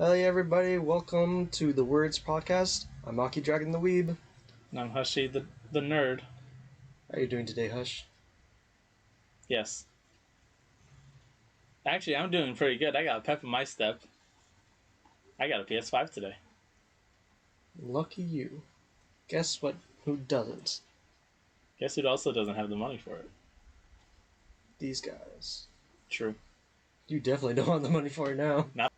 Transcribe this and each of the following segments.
Hey everybody, welcome to the Weerds podcast. I'm Aki Dragon the Weeb. And I'm Hushy the nerd. How are you doing today, Hush? Yes. Actually, I'm doing pretty good. I got a pep in my step. I got a PS5 today. Lucky you. Guess what? Who doesn't? Guess who also doesn't have the money for it? These guys. True. You definitely don't have the money for it now. No.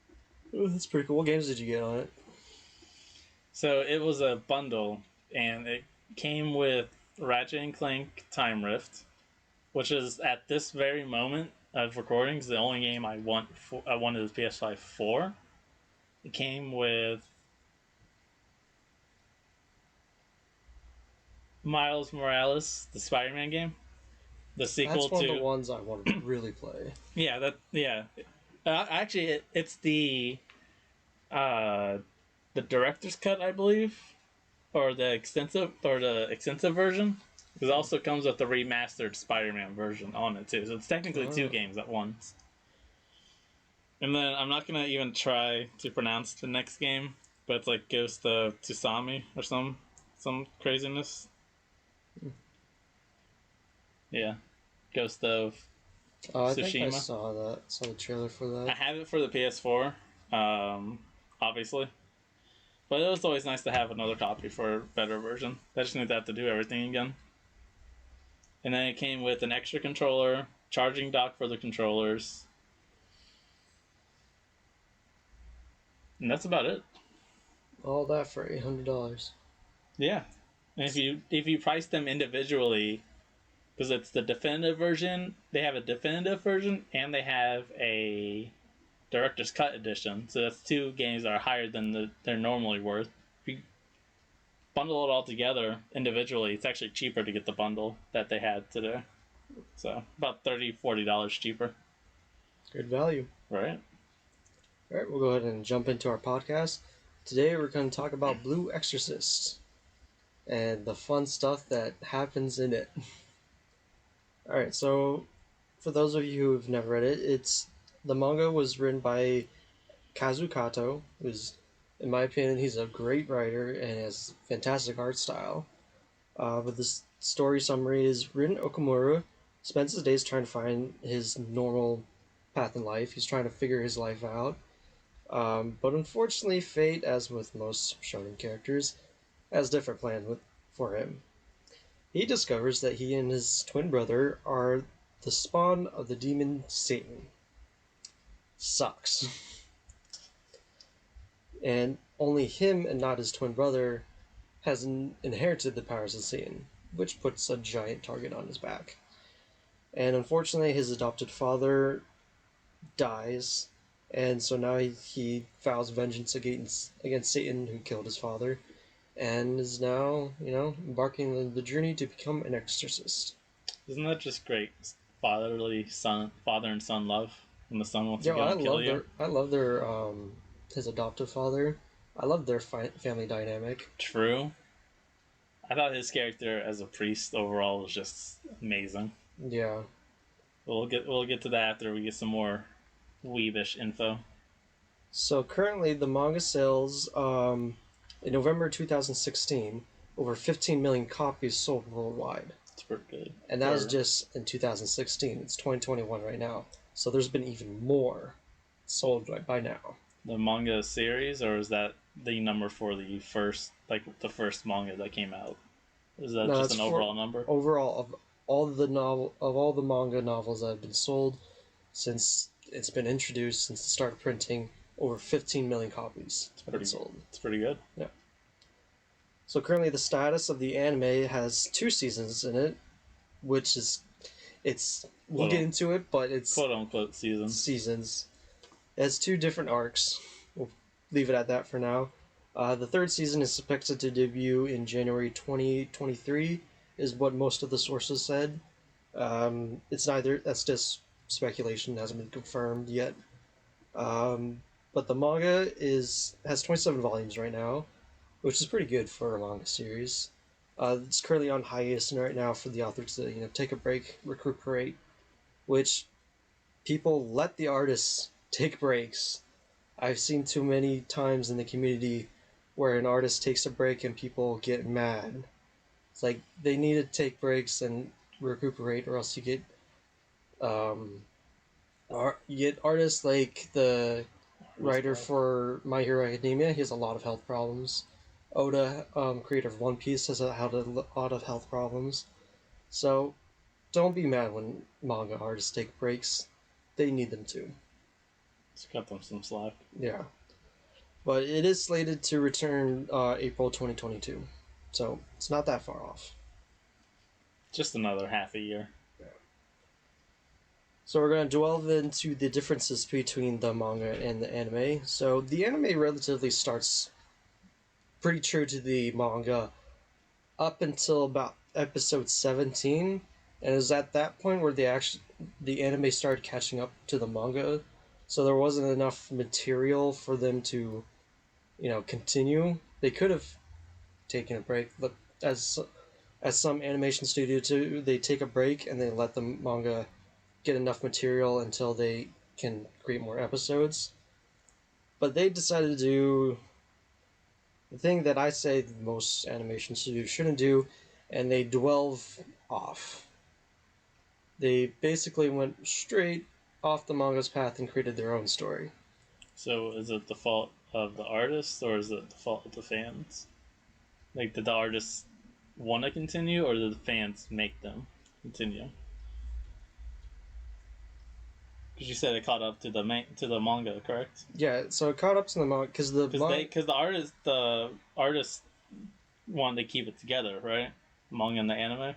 Ooh, that's pretty cool. What games did you get on it? So it was a bundle, and it came with Ratchet & Clank Time Rift, which is at this very moment of recordings the only game I wanted the PS5 for. It came with Miles Morales, the Spider-Man game, the sequel That's one to of the ones I want to really play. Yeah. Actually, it's the director's cut, I believe, or the extensive version. It also comes with the remastered Spider-Man version on it too. So it's technically two games at once. And then I'm not gonna even try to pronounce the next game, but it's like Ghost of Tsusami or some craziness. Yeah, Ghost of I Tsushima. think I saw the trailer for that. I have it for the PS4, obviously. But it was always nice to have another copy for a better version. I just need that to do everything again. And then it came with an extra controller, charging dock for the controllers. And that's about it. All that for $800. Yeah. And if you price them individually, because it's the definitive version, they have a definitive version and they have a director's cut edition. So that's two games that are higher than they're normally worth. If you bundle it all together individually, it's actually cheaper to get the bundle that they had today. So about $30-$40 cheaper. Good value. Right. Alright, we'll go ahead and jump into our podcast. Today we're going to talk about Blue Exorcist and the fun stuff that happens in it. Alright, so for those of you who've never read it, the manga was written by Kazu Kato, who's, in my opinion, he's a great writer and has fantastic art style. But the story summary is Rin Okamura spends his days trying to find his normal path in life. He's trying to figure his life out. But unfortunately, fate, as with most shonen characters, has different plans for him. He discovers that he and his twin brother are the spawn of the demon Satan. Sucks. And only him and not his twin brother has inherited the powers of Satan, which puts a giant target on his back. And unfortunately, his adopted father dies, and so now he vows vengeance against Satan, who killed his father, and is now, embarking on the journey to become an exorcist. Isn't that just great? Father and son love when the son wants to go and kill you. I love their his adoptive father. I love their family dynamic. True. I thought his character as a priest overall was just amazing. Yeah. We'll get to that after we get some more weebish info. So currently, the manga sales in November 2016, over 15 million copies sold worldwide. It's pretty good. And that was just in 2016. It's 2021 right now. So there's been even more sold by now. The manga series, or is that the number for the first manga that came out? Is that just an overall number? Overall, of all the manga novels that have been sold since it's been introduced, since the start of printing, over 15 million copies have been sold. It's pretty good. Yeah. So currently the status of the anime has 2 seasons in it, which is, we'll get into it, but it's quote-unquote seasons. It has 2 different arcs. We'll leave it at that for now. The 3rd season is expected to debut in January 2023, is what most of the sources said. That's just speculation, hasn't been confirmed yet. But the manga has 27 volumes right now, which is pretty good for a manga series. It's currently on hiatus right now for the author to take a break, recuperate, which people let the artists take breaks I've seen too many times in the community where an artist takes a break and people get mad. It's like they need to take breaks and recuperate, or else um, you get artists like the writer for My Hero Academia. He has a lot of health problems. Oda, creator of One Piece, has had a lot of health problems. So don't be mad when manga artists take breaks. They need them to. Let's cut them some slack. Yeah. But it is slated to return April 2022. So it's not that far off. Just another half a year. Yeah. So we're going to delve into the differences between the manga and the anime. So the anime relatively starts pretty true to the manga up until about episode 17, and it was at that point where the anime started catching up to the manga, so there wasn't enough material for them to, continue. They could have taken a break, but as some animation studios do, they take a break and they let the manga get enough material until they can create more episodes. But they decided to do the thing that I say most animation studios shouldn't do, and they delve off. They basically went straight off the manga's path and created their own story. So is it the fault of the artists or is it the fault of the fans? Like, did the artists want to continue or did the fans make them continue? Because you said it caught up to the manga, correct? Yeah, so it caught up to the manga because the artists wanted to keep it together, right? Manga and the anime,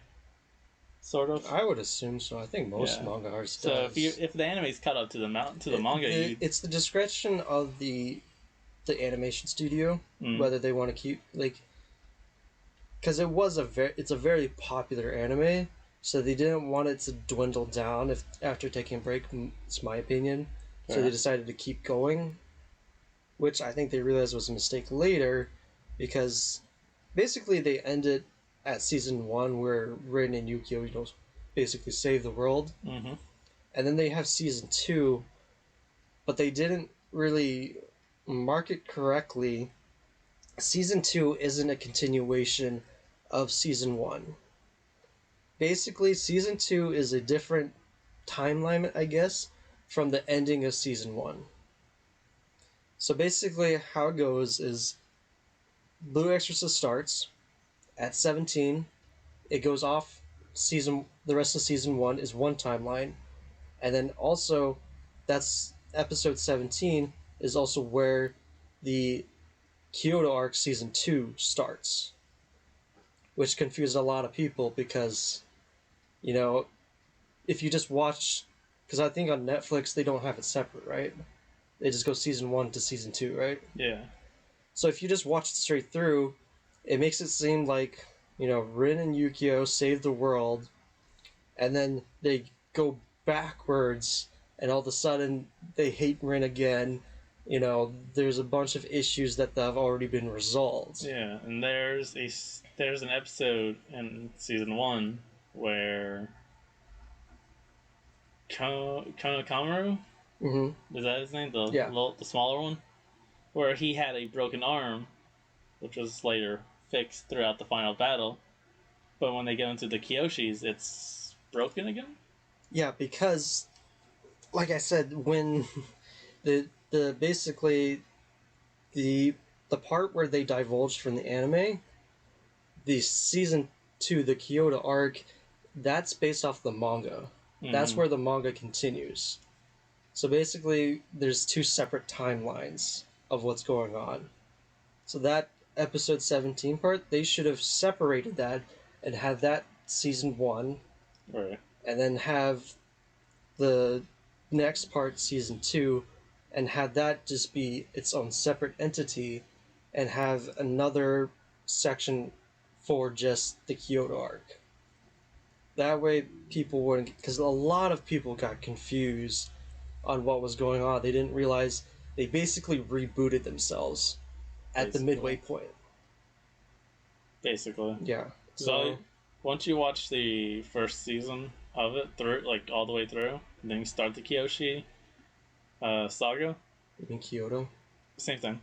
sort of. I would assume so. I think most manga artists. So does. if the anime's cut up to the manga, it's the discretion of the animation studio whether they want to keep because it's a very popular anime, so they didn't want it to dwindle down after taking a break. It's my opinion. Fair. So they decided to keep going, which I think they realized was a mistake later, because basically they ended at season 1 where Rin and Yukio basically save the world, and then they have season 2, but they didn't really mark it correctly. Season 2 isn't a continuation of season 1. Basically, season 2 is a different timeline, I guess, from the ending of season 1. So basically, how it goes is Blue Exorcist starts at 17. It goes off the rest of season 1 is one timeline, and then also that's episode 17 is also where the Kyoto Arc season 2 starts, which confused a lot of people because, if you just watch, because I think on Netflix they don't have it separate, right? They just go season 1 to season 2, right? Yeah. So if you just watch it straight through, it makes it seem like, Rin and Yukio save the world, and then they go backwards, and all of a sudden they hate Rin again. There's a bunch of issues that have already been resolved. Yeah, and there's an episode in season 1 where Kamaru, is that his name? The smaller one, where he had a broken arm, which was later fixed throughout the final battle. But when they get into the Kyoshis, it's broken again. Yeah, because, like I said, when basically the part where they divulged from the anime, the season 2, the Kyoto Arc, that's based off the manga. That's where the manga continues. So basically, there's 2 separate timelines of what's going on. So that episode 17 part, they should have separated that and have that season 1, right, and then have the next part season 2, and have that just be its own separate entity, and have another section for just the Kyoto Arc. That way people wouldn't, because a lot of people got confused on what was going on. They didn't realize they basically rebooted themselves at the midway point. Basically. Yeah. So once you watch the first season of it through, like all the way through, and then you start the Kyoshi saga, You mean Kyoto? Same thing.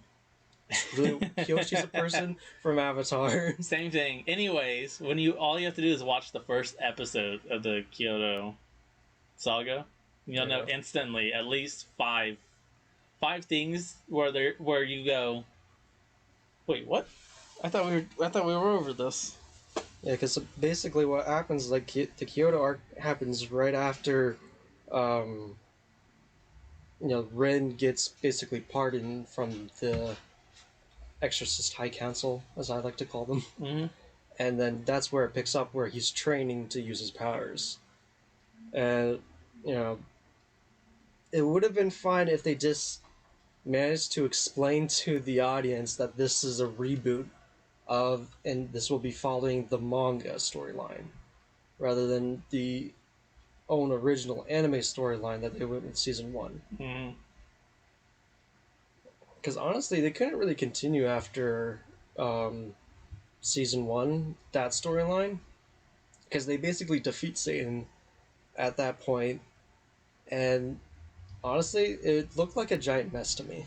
Kyoshi's a person from Avatar. Same thing. Anyways, when you all you have to do is watch the first episode of the Kyoto saga, you'll know Yeah. instantly at least five things where you go, wait, what? I thought we were over this. Yeah, because basically what happens, like, the Kyoto arc happens right after, um, Ren gets basically pardoned from the Exorcist High Council, as I like to call them. Mm-hmm. And then that's where it picks up, where he's training to use his powers. And, you know, it would have been fine if they just managed to explain to the audience that this is a reboot of, and this will be following the manga storyline, rather than the own original anime storyline that they went with season one. Mm-hmm. Because honestly, they couldn't really continue after season one, that storyline, because they basically defeat Satan at that point, and honestly, it looked like a giant mess to me.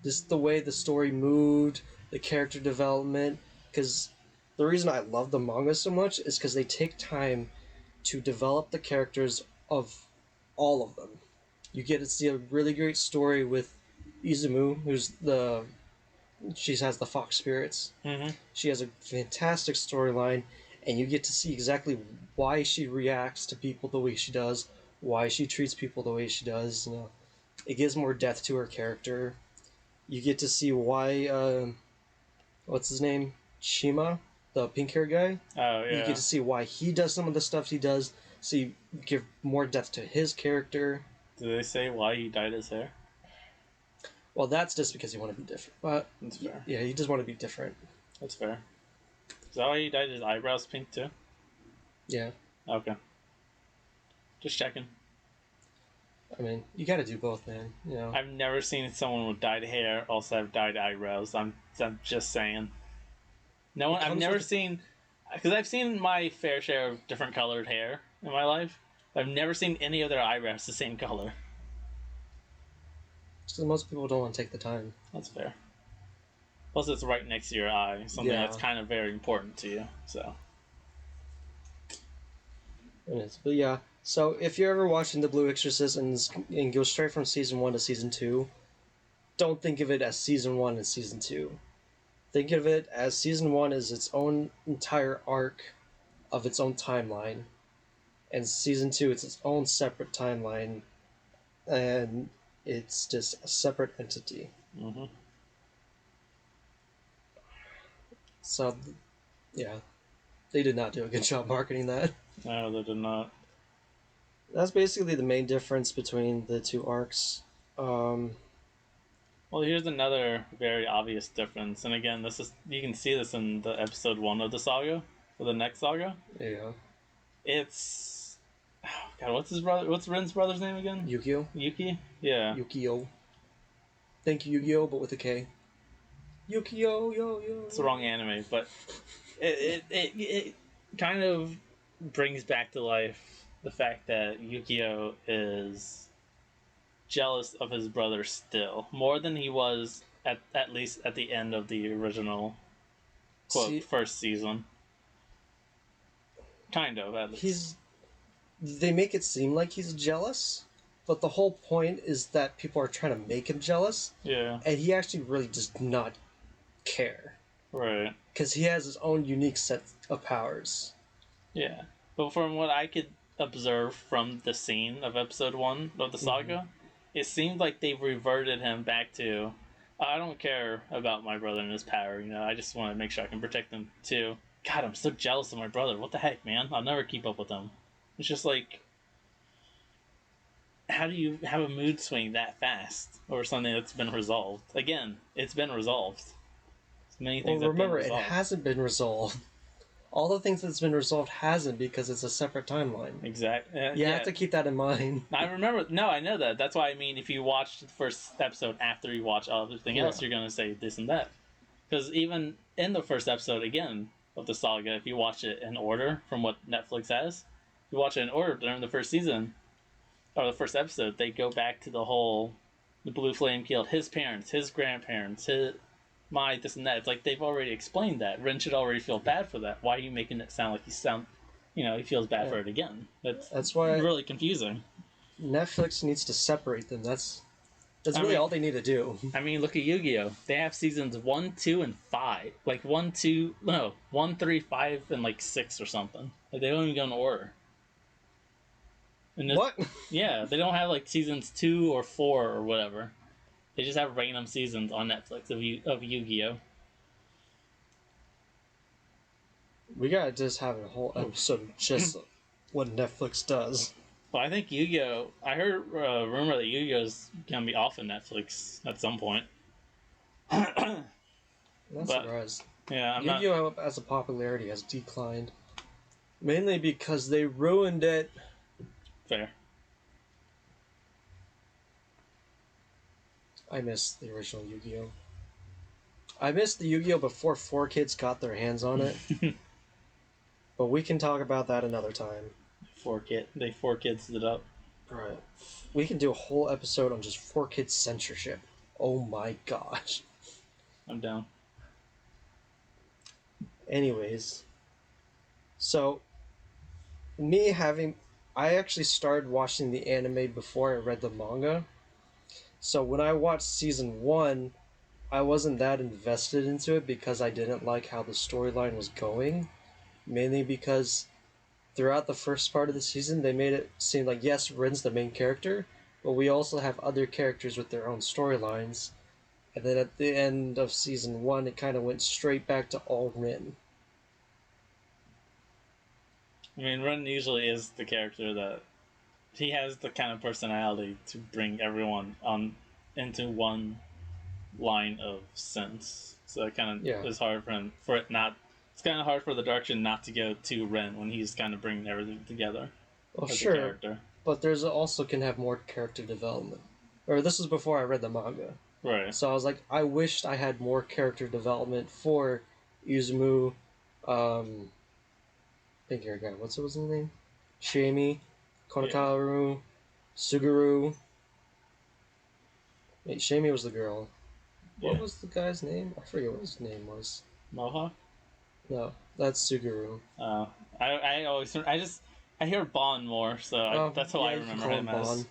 Just the way the story moved, the character development, because the reason I love the manga so much is because they take time to develop the characters of all of them. You get to see a really great story with Izumu, she has the fox spirits. Mm-hmm. She has a fantastic storyline, and you get to see exactly why she reacts to people the way she does, why she treats people the way she does. It gives more depth to her character. You get to see why, what's his name? Shima, the pink hair guy. Oh You yeah. get to see why he does some of the stuff he does, so you give more depth to his character. Did they say why he dyed his hair? Well, that's just because he want to be different. But That's fair. yeah, he just want to be different. That's fair. Is that why he dyed his eyebrows pink too? Yeah, Okay. Just checking. I mean, you got to do both, man. I've never seen someone with dyed hair also have dyed eyebrows. I'm just saying. No one. I've never seen, because I've seen my fair share of different colored hair in my life. I've never seen any of their eyebrows the same color. because most people don't want to take the time. That's fair. Plus, it's right next to your eye, something Yeah. that's kind of very important to you. So. It is. But yeah, so if you're ever watching The Blue Exorcist and go straight from season one to season two, don't think of it as season one and season two. Think of it as season one is its own entire arc of its own timeline, and season two it's its own separate timeline, and it's just a separate entity. Mm-hmm. So, yeah, they did not do a good job marketing that. No, they did not. That's basically the main difference between the two arcs. Well, here's another very obvious difference, and again, this is you can see this in the episode 1 of the saga, or the next saga. Yeah. It's God, what's his brother? What's Ren's brother's name again? Yukio. Yuki. Yeah. Yukio. Thank you, Yu-Gi-Oh, but with a K. Yukio, yo. It's the wrong anime, but it kind of brings back to life the fact that Yukio is jealous of his brother still more than he was at least at the end of the original quote first season. Kind of, at least. They make it seem like he's jealous, but the whole point is that people are trying to make him jealous. Yeah. And he actually really does not care. Right. Because he has his own unique set of powers. Yeah. But from what I could observe from the scene of episode 1 of the saga, it seemed like they've reverted him back to, I don't care about my brother and his power, I just want to make sure I can protect him too. God, I'm so jealous of my brother. What the heck, man? I'll never keep up with him. It's just like, how do you have a mood swing that fast over something that's been resolved? Again, it's been resolved. Many things well, remember, have been resolved. it hasn't been resolved. All the things that's been resolved hasn't, because it's a separate timeline. Exactly. You have to keep that in mind. I remember. No, I know that. That's why I mean, if you watch the first episode after you watch everything else, you're going to say this and that. Because even in the first episode, again, of the saga, if you watch it in order from what Netflix has, if you watch it in order during the first season, or the first episode, they go back to the whole the blue flame killed his parents, his grandparents, his this and that. It's like they've already explained that. Ren should already feel bad for that. Why are you making it sound like he feels bad Yeah. for it again? That's why really confusing. Netflix needs to separate them. That's really all they need to do. I mean, look at Yu-Gi-Oh! They have seasons 1, 2, and 5. Like 1, 2, no, 1, 3, 5, and like 6 or something. Like they don't even go in order. And What? Yeah, they don't have like seasons 2 or 4 or whatever. They just have random seasons on Netflix of Yu-Gi-Oh! We gotta just have a whole episode of just what Netflix does. Well, I think Yu-Gi-Oh! I heard a rumor that Yu-Gi-Oh! is gonna be off of Netflix at some point. I'm not surprised. Yeah, Yu-Gi-Oh! As a popularity has declined. Mainly because they ruined it. Fair. I miss the original Yu-Gi-Oh! I missed the Yu-Gi-Oh! Before 4Kids got their hands on it. But we can talk about that another time. They 4Kids it up. Right. We can do a whole episode on just 4Kids censorship. Oh my gosh. I'm down. Anyways. So, I actually started watching the anime before I read the manga. So when I watched season 1, I wasn't that invested into it because I didn't like how the storyline was going. Mainly because throughout the first part of the season, they made it seem like, yes, Rin's the main character, but we also have other characters with their own storylines. And then at the end of season 1, it kind of went straight back to all Rin. I mean, Ren usually is the character that he has the kind of personality to bring everyone on into one line of sense. So it kind of is hard for him It's kind of hard for the direction not to go to Ren when he's kind of bringing everything together. Well, sure, but there's also can have more character development. Or this was before I read the manga. Right. So I was like, I wished I had more character development for Izumu, pink hair guy. What's his name? Shamie, Konakaru, Suguru. Wait, Shamie was the girl. What was the guy's name? I forget what his name was. Mohawk? No, that's Suguru. I hear Bon more, so that's how I remember him as.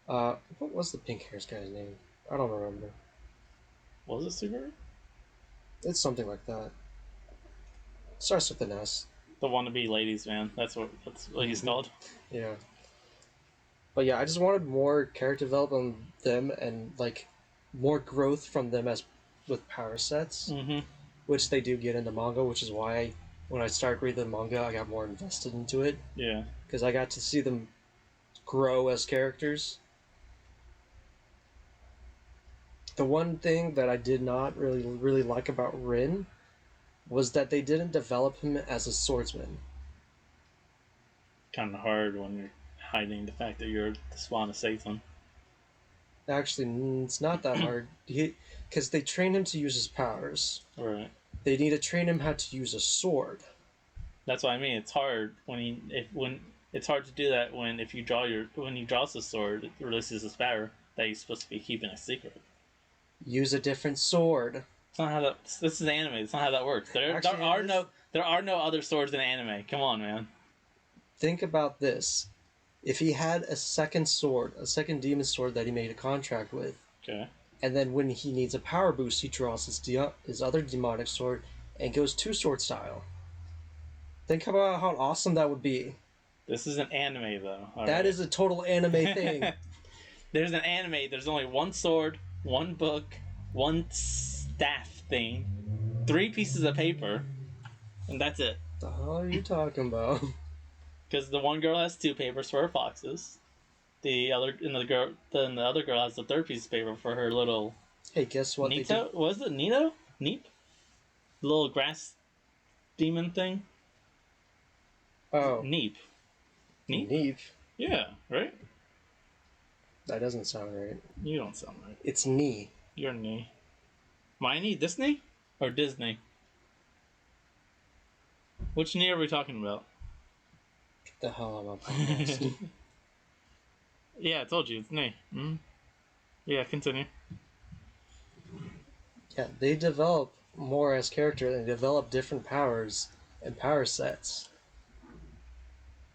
What was the pink hair guy's name? I don't remember. Was it Suguru? It's something like that. Starts with an S. The wannabe ladies man. That's what he's called. Yeah. But yeah, I just wanted more character development on them and like more growth from them as with power sets, which they do get in the manga, which is why when I started reading the manga, I got more invested into it. Yeah. Because I got to see them grow as characters. The one thing that I did not really like about Rin was that they didn't develop him as a swordsman. Kind of hard when you're hiding the fact that you're the spawn of Satan. Actually, it's not that hard. Because they train him to use his powers. Right. They need to train him how to use a sword. That's what I mean. It's hard it's hard to do that when he draws the sword, it releases his power that he's supposed to be keeping a secret. Use a different sword. It's not how that. This is anime. It's not how that works. There are no other swords in anime. Come on, man. Think about this. If he had a second sword, a second demon sword that he made a contract with, okay, and then when he needs a power boost, he draws his other demonic sword and goes two-sword style. Think about how awesome that would be. This is an anime, though. That is a total anime thing. There's an anime. There's only one sword, one book, one staff thing, 3 pieces of paper, and that's it. The hell are you talking about? Because the one girl has 2 papers for her foxes. The other girl has the 3rd piece of paper for her little. Hey, guess what? Nito? Was it Nito? Neep? The little grass demon thing. Oh, Neep. Neep. Yeah, right. That doesn't sound right. You don't sound right. It's knee. Your knee. My knee? This knee? Or Disney? Which knee are we talking about? What the hell am I podcast? Yeah, I told you, it's knee. Mm-hmm. Yeah, continue. Yeah, they develop more as character. They develop different powers and power sets.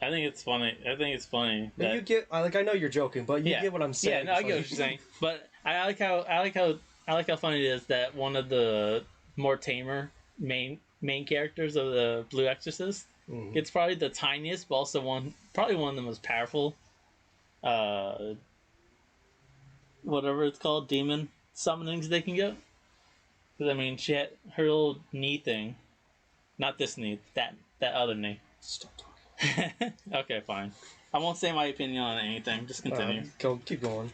I think it's funny. But you get I know you're joking, but you get what I'm saying. No, I get what you're saying. But I like how funny it is that one of the more tamer main characters of the Blue Exorcist gets probably the tiniest, but also probably one of the most powerful. Whatever it's called, demon summonings they can get. Because I mean, she had her little knee thing, not this knee, that other knee. Stop talking. Okay, fine. I won't say my opinion on anything. Just continue. Keep going.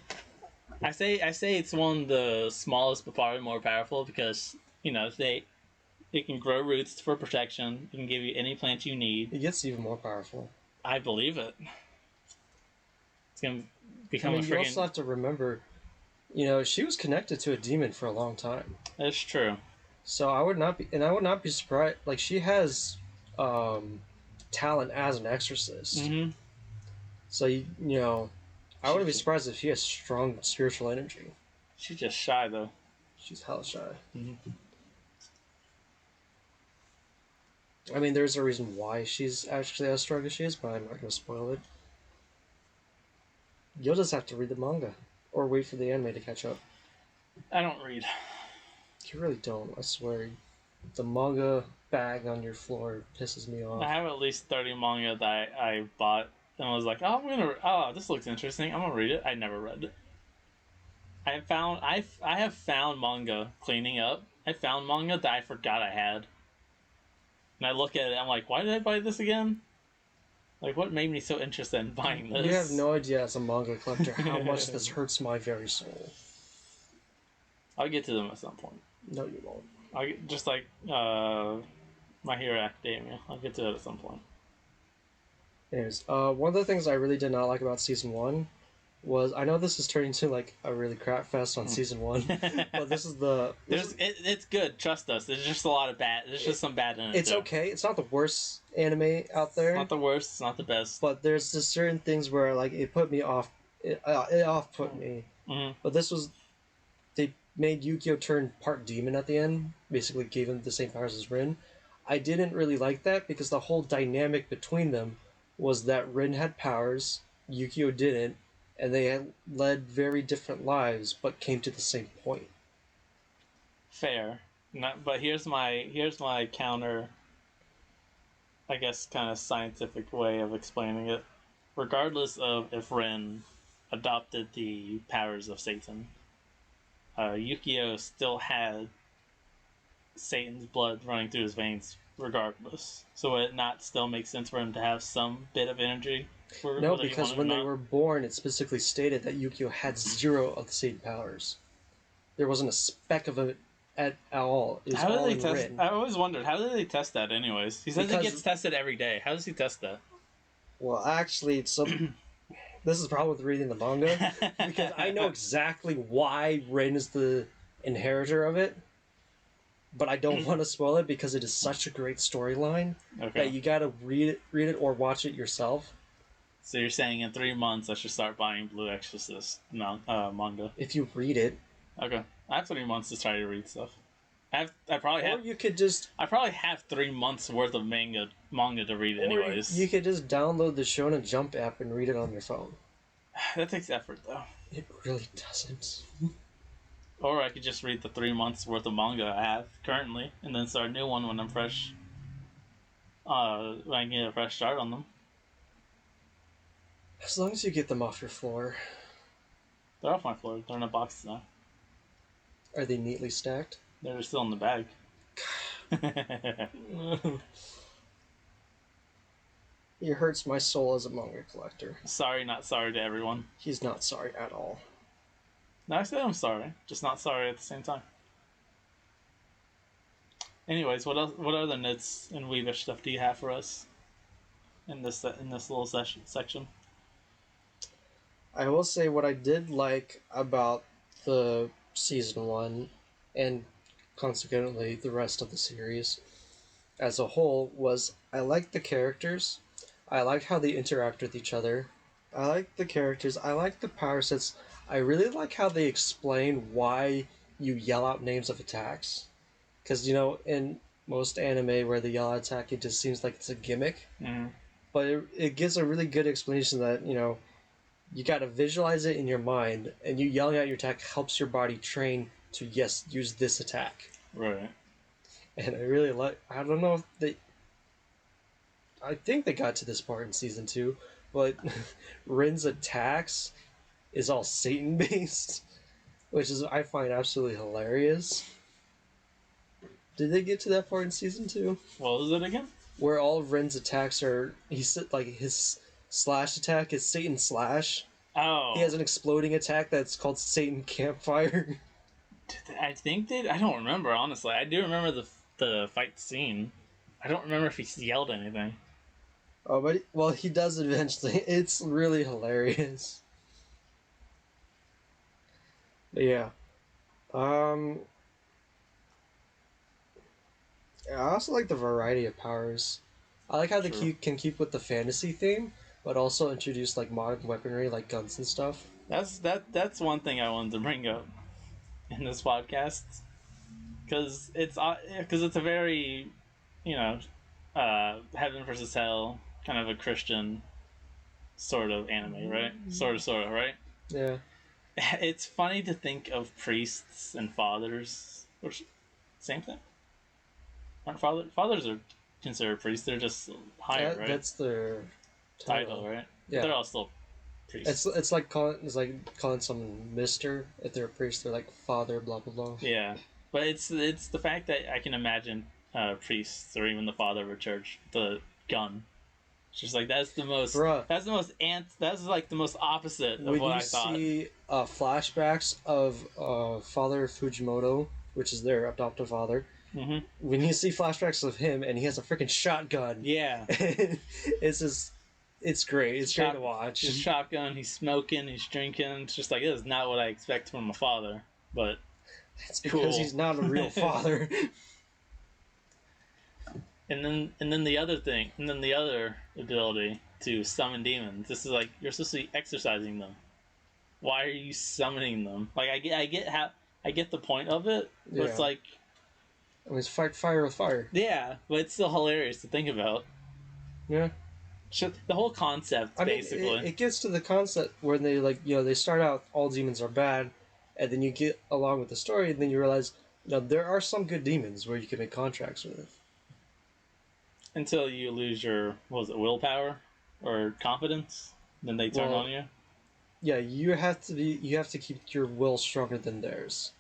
I say it's one of the smallest but probably more powerful because it can grow roots for protection. It can give you any plant you need. It gets even more powerful. I believe it. It's gonna become a freaking. You also have to remember, she was connected to a demon for a long time. That's true. So I would not be surprised. Like, she has talent as an exorcist. Mm-hmm. So I wouldn't be surprised if she has strong spiritual energy. She's just shy though. She's hella shy. Mm-hmm. I mean, there's a reason why she's actually as strong as she is, but I'm not going to spoil it. You'll just have to read the manga, or wait for the anime to catch up. I don't read. You really don't, I swear. The manga bag on your floor pisses me off. I have at least 30 manga that I bought and was like, oh, this looks interesting. I'm gonna read it. I never read it. I have found manga cleaning up. I found manga that I forgot I had. And I look at it, I'm like, why did I buy this again? Like, what made me so interested in buying this? You have no idea, as a manga collector, how much this hurts my very soul. I'll get to them at some point. No, you won't. I'll get, just like My Hero Academia. I'll get to it at some point. Anyways, one of the things I really did not like about season 1 was, I know this is turning into like a really crap fest on season 1, but this is it's good. Trust us. There's just a lot of bad. There's just some bad in it. It's okay. It's not the worst anime out there. It's not the worst. It's not the best. But there's just certain things where like it put me off. It off put me. Mm-hmm. But this was, they made Yukio turn part demon at the end. Basically, gave him the same powers as Rin. I didn't really like that because the whole dynamic between them was that Rin had powers, Yukio didn't, and they had led very different lives, but came to the same point. Fair. But here's my counter, I guess, kind of scientific way of explaining it. Regardless of if Rin adopted the powers of Satan, Yukio still had Satan's blood running through his veins regardless. So would it not still make sense for him to have some bit of energy? No, because when they were born, it specifically stated that Yukio had 0 of the Satan powers. There wasn't a speck of it at all. It was all in Rin. I always wondered, how do they test that anyways? He says he gets tested every day. How does he test that? Well, actually, this is the problem with reading the manga, because I know exactly why Rin is the inheritor of it, but I don't want to spoil it because it is such a great storyline that you gotta read it or watch it yourself. So you're saying in 3 months I should start buying Blue Exorcist manga? If you read it. Okay. I have 3 months to try to read stuff. I probably have 3 months worth of manga to read anyways. You could just download the Shonen Jump app and read it on your phone. That takes effort though. It really doesn't. Or I could just read the 3 months worth of manga I have currently, and then start a new one when I'm fresh. When I get a fresh start on them. As long as you get them off your floor. They're off my floor. They're in a box now. Are they neatly stacked? They're still in the bag. It hurts my soul as a manga collector. Sorry, not sorry to everyone. He's not sorry at all. No, I said I'm sorry. Just not sorry at the same time. Anyways, what other nits and Weavish stuff do you have for us in this little section? I will say what I did like about the season 1, and consequently the rest of the series as a whole, was I liked the characters. I liked how they interact with each other. I like the characters. I like the power sets. I really like how they explain why you yell out names of attacks. Because, in most anime where they yell out attack, it just seems like it's a gimmick. Mm-hmm. But it gives a really good explanation that, you got to visualize it in your mind, and you yelling out your attack helps your body train to, yes, use this attack. Right. And I really like. I don't know if they. I think they got to this part in season 2, but Rin's attacks is all Satan based, which is I find absolutely hilarious. Did they get to that part in season 2? What was it again? Where all of Ren's attacks are. Like his slash attack is Satan Slash. Oh. He has an exploding attack that's called Satan Campfire. I think they. I don't remember, honestly. I do remember the fight scene. I don't remember if he yelled anything. Oh, but he does eventually. It's really hilarious. But yeah. I also like the variety of powers. I like how they can keep with the fantasy theme, but also introduce like modern weaponry, like guns and stuff. That's one thing I wanted to bring up in this podcast, because it's a very, heaven versus hell kind of a Christian sort of anime, right? Sort of, right? Yeah. It's funny to think of priests and fathers, which same thing. Aren't fathers are considered priests? They're just higher, right? That's their title, right? Yeah. They're all still priests. It's like calling someone Mister. If they're a priest, they're like father, blah blah blah. Yeah, but it's the fact that I can imagine priests or even the father of a church, the gun. It's just like that's the most. Bruh. That's the most That's like the most opposite of what I thought. When you see flashbacks of Father Fujimoto, which is their adoptive father. Mm-hmm. When you see flashbacks of him and he has a freaking shotgun, yeah, it's just, it's great. It's great to watch. His shotgun, he's smoking, he's drinking. It's just like, this is not what I expect from a father, but it's because he's not a real father. And then the other thing, and then the other ability to summon demons. This is like, you're supposed to be exorcising them. Why are you summoning them? Like, I get the point of it, but it's like, it was fight fire with fire. Yeah, but it's still hilarious to think about. Yeah. The whole concept, basically. It gets to the concept where they they start out all demons are bad, and then you get along with the story, and then you realize there are some good demons where you can make contracts with. Until you lose your willpower or confidence, then they turn on you. Yeah, you have to keep your will stronger than theirs.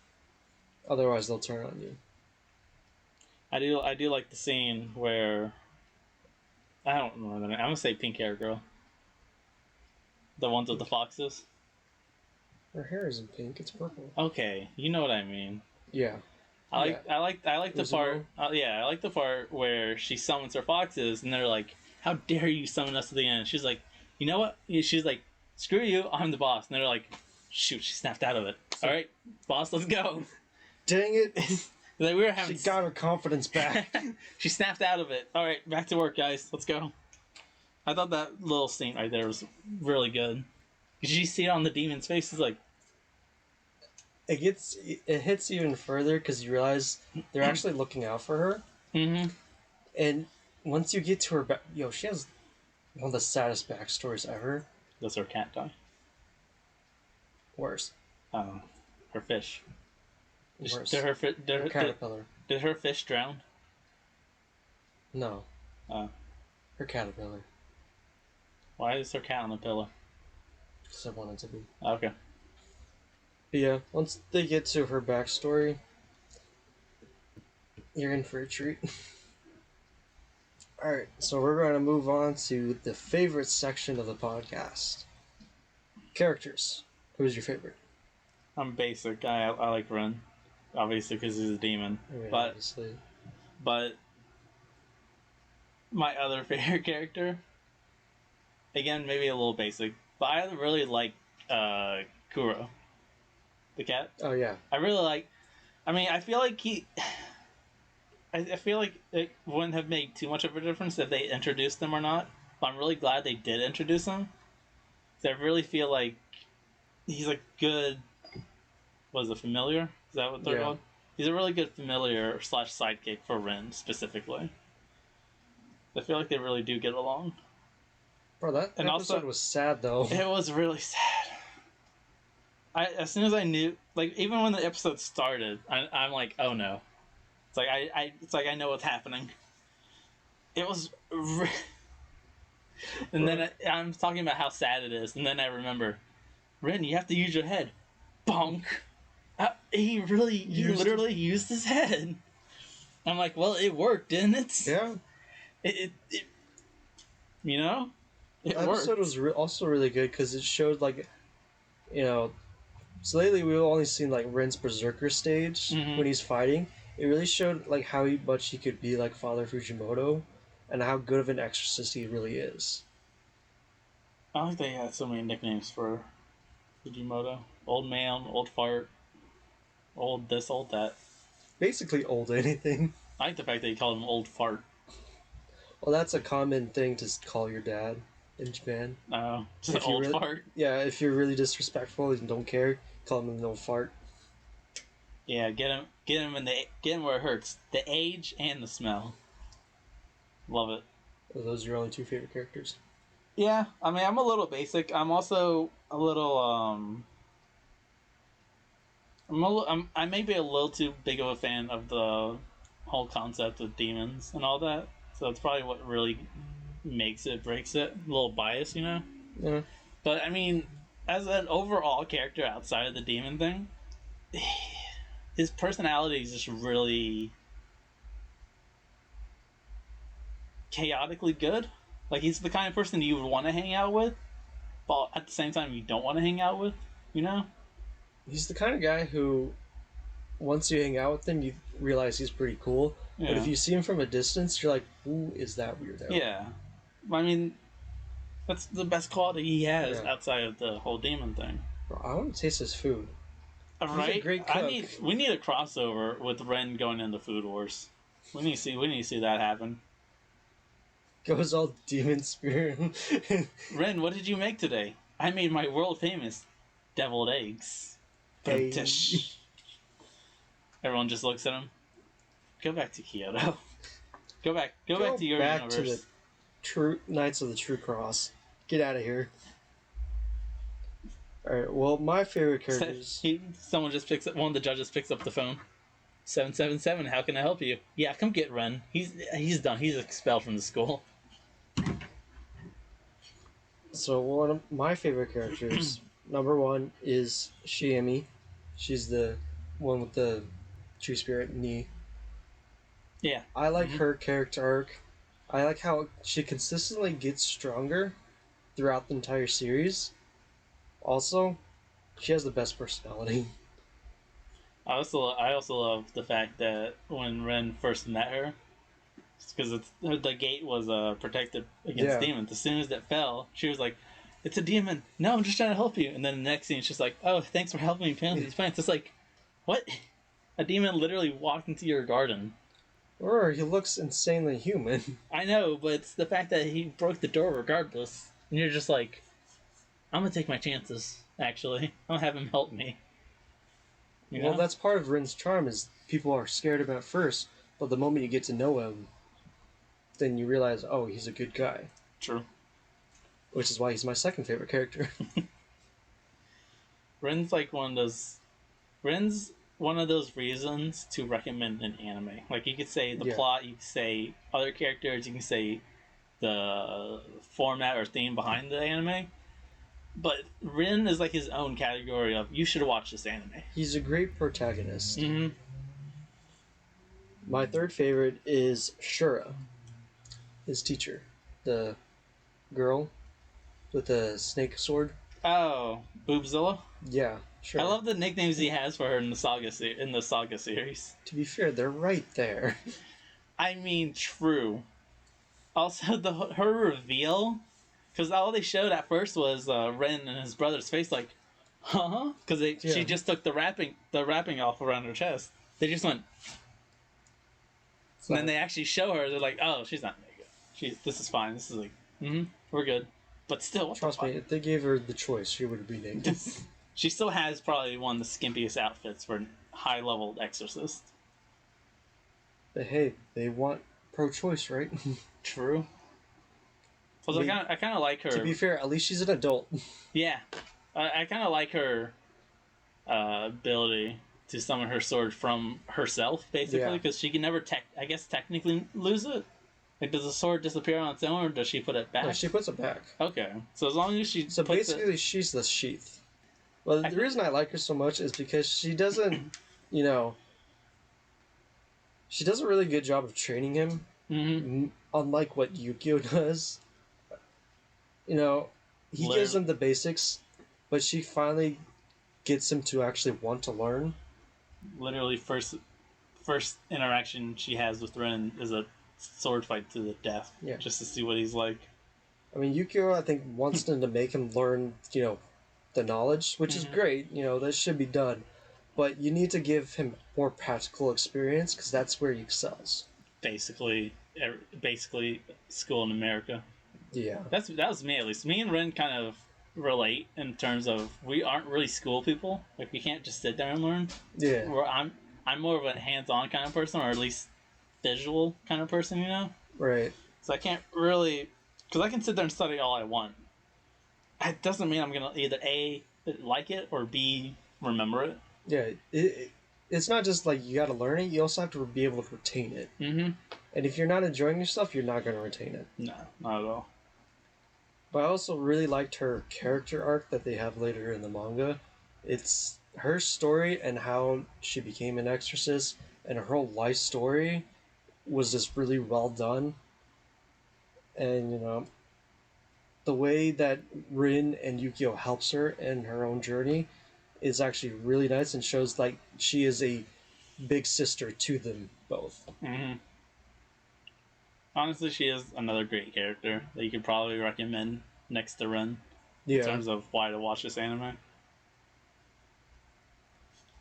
Otherwise, they'll turn on you. I do like the scene where I don't remember the name. I'm gonna say pink hair girl. The ones with the foxes. Her hair isn't pink; it's purple. Okay, you know what I mean. Yeah. I like the part. I like the part where she summons her foxes, and they're like, "How dare you summon us to the end?" She's like, "You know what?" She's like, "Screw you! I'm the boss." And they're like, "Shoot!" She snapped out of it. All right, boss, let's go. Dang it! Like, we were having. She got her confidence back. She snapped out of it. All right, back to work, guys. Let's go. I thought that little scene right there was really good. Did you see it on the demon's face? It's like. It hits even further because you realize they're actually looking out for her. Mm-hmm. And once you get to her she has one of the saddest backstories ever. Does her cat die? Worse. Her fish. Worse. Did her caterpillar. Did her fish drown? No. Oh. Her caterpillar. Why is her cat on the pillow? Because I wanted to be. Okay. But yeah, once they get to her backstory, you're in for a treat. Alright, so we're going to move on to the favorite section of the podcast. Characters. Who's your favorite? I'm basic. I like Ren. Obviously, because he's a demon. I mean, but obviously. But my other favorite character, again, maybe a little basic, but I really like Kuro. The cat? Oh, yeah. I really like... I mean, I feel like I feel like it wouldn't have made too much of a difference if they introduced him or not. But I'm really glad they did introduce him. I really feel like he's a good. What is it, familiar? Is that what they're Yeah. called? He's a really good familiar / sidekick for Ren specifically. I feel like they really do get along. Bro, that And episode also, was sad though. it was really sad. As soon as I knew, like, even when the episode started, I'm like, oh no. It's like it's like I know what's happening. It was, and then I'm talking about how sad it is, and then I remember, Ren, you have to use your head. Bonk. He literally used his head. I'm like, well, it worked, didn't it? Yeah. It you know, it The episode worked. was also really good because it showed like, you know, so lately we've only seen like Ren's berserker stage when he's fighting. It really showed like how much he could be like Father Fujimoto, and how good of an exorcist he really is. I like they had so many nicknames for Fujimoto. Old man, old fart, old this, old that. Basically, old anything. I like the fact that he called him old fart. Well, that's a common thing to call your dad in Japan. Just an old fart. Yeah, if you're really disrespectful and don't care, call him an old fart. Yeah, get him where it hurts. The age and the smell. Love it. Are those your only two favorite characters? Yeah, I mean, I'm a little basic. I'm also a little I may be a little too big of a fan of the whole concept of demons and all that. So that's probably what really makes it, breaks it. A little bias, you know? Yeah. But I mean, as an overall character outside of the demon thing, his personality is just really chaotically good. Like, he's the kind of person you would want to hang out with, but at the same time you don't want to hang out with, you know? He's the kind of guy who, once you hang out with him, you realize he's pretty cool. Yeah. But if you see him from a distance, you're like, who is that weirdo? Yeah. I mean, that's the best quality he has outside of the whole demon thing. Bro, I want to taste his food. Right? He's a great cook. We need a crossover with Ren going into Food Wars. We need to see that happen. Goes all demon spirit. Ren, what did you make today? I made my world famous deviled eggs. Hey. Everyone just looks at him. Go back to Kyoto. Go back to your universe. To the true Knights of the True Cross. Get out of here. Alright, well, my favorite characters... Someone just picks up... One of the judges picks up the phone. 777, how can I help you? Yeah, come get Ren. He's done. He's expelled from the school. So, one of my favorite characters, number one, is Shiemi. She's the one with the true spirit knee. Yeah. I like her character arc. I like how she consistently gets stronger throughout the entire series. Also, she has the best personality. I also love the fact that when Ren first met her, because the gate was protected against demons. As soon as it fell, she was like, "It's a demon. No, I'm just trying to help you." And then the next scene, she's just like, "Oh, thanks for helping me plant these plants." It's like, what? A demon literally walked into your garden. Or he looks insanely human. I know, but it's the fact that he broke the door regardless, and you're just like, I'm gonna take my chances. Actually, I'm gonna have him help me. You know? Well, that's part of Rin's charm, is people are scared of him at first, but the moment you get to know him, then you realize, oh, he's a good guy. True. Which is why he's my second favorite character. Rin's like one of those... Rin's one of those reasons to recommend an anime. Like, you could say the plot, you could say other characters, you can say the format or theme behind the anime. But Rin is like his own category of, you should watch this anime. He's a great protagonist. Mm-hmm. My third favorite is Shura, his teacher. The girl with the snake sword. Oh, Boobzilla? Yeah, sure. I love the nicknames he has for her in the Saga series. To be fair, they're right there. I mean, true. Also, her reveal, because all they showed at first was Ren and his brother's face, like, huh? Because she just took the wrapping off around her chest. They just went. And then they actually show her. They're like, oh, she's not naked. This is fine. This is like, we're good. But still, what Trust the me, fuck? if they gave her the choice, she would be naked. She still has probably one of the skimpiest outfits for a high-level exorcist. But hey, they want pro-choice, right? True. Plus, I kind of like her. To be fair, at least she's an adult. Yeah, I kind of like her ability to summon her sword from herself, basically, because she can never, I guess, technically lose it. Like, does the sword disappear on its own, or does she put it back? No, she puts it back. Okay, so as long as she So puts basically, she's the sheath. Well, the reason I like her so much is because she doesn't, you know, she does a really good job of training him, unlike what Yukio does. You know, he gives him the basics, but she finally gets him to actually want to learn. Literally, first interaction she has with Ren is a sword fight to the death, just to see what he's like. I mean, Yukio, I think, wants them to make him learn, you know, the knowledge, which is great. You know, that should be done. But you need to give him more practical experience, because that's where he excels. Basically, school in America. Yeah. That was me, at least. Me and Ren kind of relate in terms of we aren't really school people. Like, we can't just sit there and learn. Yeah. I'm more of a hands-on kind of person, or at least visual kind of person, you know? Right. So I can't really... Because I can sit there and study all I want. It doesn't mean I'm going to either A, like it, or B, remember it. Yeah, it's not just like you got to learn it, you also have to be able to retain it. Mm-hmm. And if you're not enjoying yourself, you're not going to retain it. No, not at all. But I also really liked her character arc that they have later in the manga. It's her story and how she became an exorcist, and her whole life story was just really well done. And, you know, the way that Rin and Yukio helps her in her own journey is actually really nice and shows like she is a big sister to them both. Mm-hmm. Honestly, she is another great character that you could probably recommend next to Ren in terms of why to watch this anime.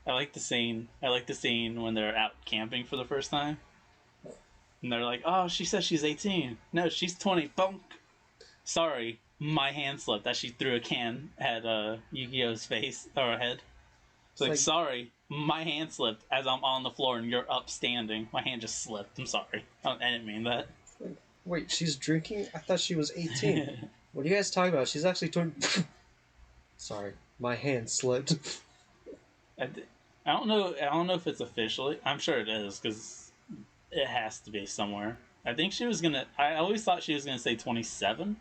I like the scene when they're out camping for the first time. And they're like, oh, she says she's 18. No, she's 20. Bonk. Sorry, my hand slipped as she threw a can at Yu-Gi-Oh's face, or head. It's like, sorry, my hand slipped as I'm on the floor and you're up standing. My hand just slipped. I'm sorry. I didn't mean that. Wait, she's drinking? I thought she was 18. What are you guys talking about? She's actually 20. Sorry, my hand slipped. I don't know if it's officially. I'm sure it is, because it has to be somewhere. I think she was gonna. I always thought she was gonna say 27.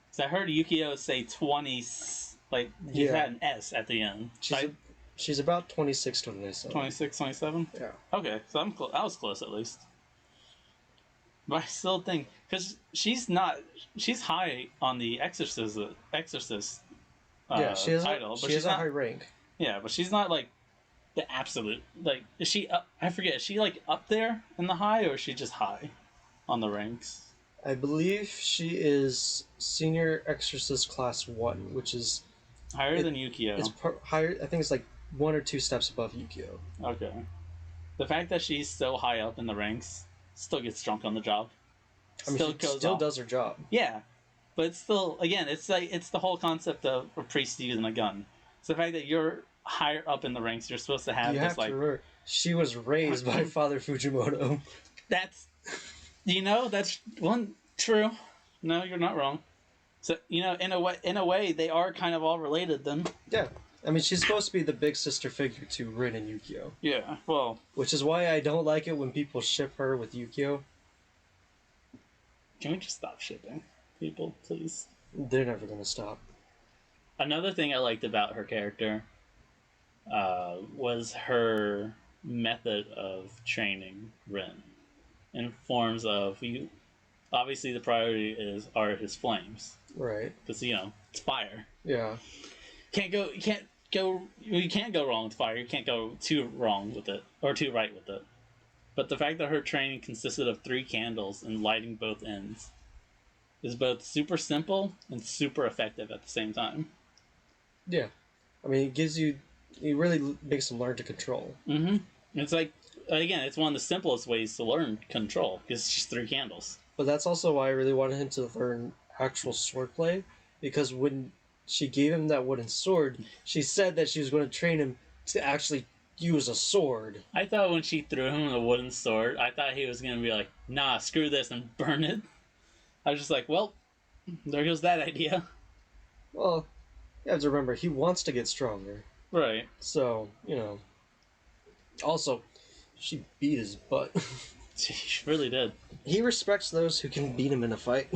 Because I heard Yukio say 20. Like, he had an S at the end. She's about 26, 27. 26, 27? Yeah. Okay, so I was close at least. But I still think, because she's high on the Exorcist she has title. She has a high rank. Yeah, but she's not like the absolute, like, is she up, I forget, is she like up there in the high, or is she just high on the ranks? I believe she is Senior Exorcist Class 1, which is higher than Yukio. It's higher, I think it's like 1 or 2 steps above Yukio. Okay. The fact that she's so high up in the ranks still gets drunk on the job. I mean, she still does her job. Yeah. But it's still, again, it's like, it's the whole concept of a priest using a gun. It's the fact that you're higher up in the ranks, you're supposed to have you this, have like... To remember, she was raised by Father Fujimoto. That's... You know, that's one... True. No, you're not wrong. So, you know, in a way, they are kind of all related, then. Yeah. I mean, she's supposed to be the big sister figure to Rin and Yukio. Yeah, well... Which is why I don't like it when people ship her with Yukio. Can we just stop shipping people, please? They're never going to stop. Another thing I liked about her character was her method of training Rin. In forms of... Obviously, the priority are his flames. Right. Because, you know, it's fire. Yeah. You can't go wrong with fire. You can't go too wrong with it, or too right with it. But the fact that her training consisted of 3 candles and lighting both ends is both super simple and super effective at the same time. Yeah. I mean, it really makes them learn to control. Mm-hmm. It's like, again, it's one of the simplest ways to learn control, because it's just 3 candles. But that's also why I really wanted him to learn actual swordplay, because when she gave him that wooden sword, she said that she was going to train him to actually use a sword. I thought when she threw him the wooden sword, I thought he was going to be like, nah, screw this and burn it. I was just like, well, there goes that idea. Well, you have to remember, he wants to get stronger. Right. So, Also, she beat his butt. She really did. He respects those who can beat him in a fight.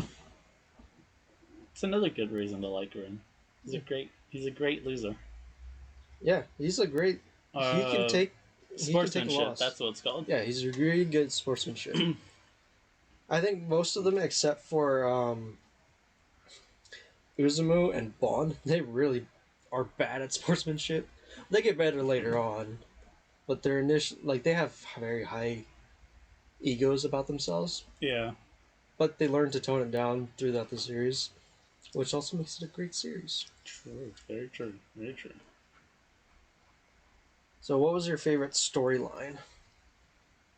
It's another good reason to like Rin. He's a great loser. Yeah, he's a great. He can take. Sportsmanship. He can take a loss. That's what it's called. Yeah, he's a really good sportsmanship. I think most of them, except for Uzumu and Bon, they really are bad at sportsmanship. They get better later on, but their initial, they have very high egos about themselves. Yeah. But they learn to tone it down throughout the series, which also makes it a great series. True. Very true. Very true. So, what was your favorite storyline?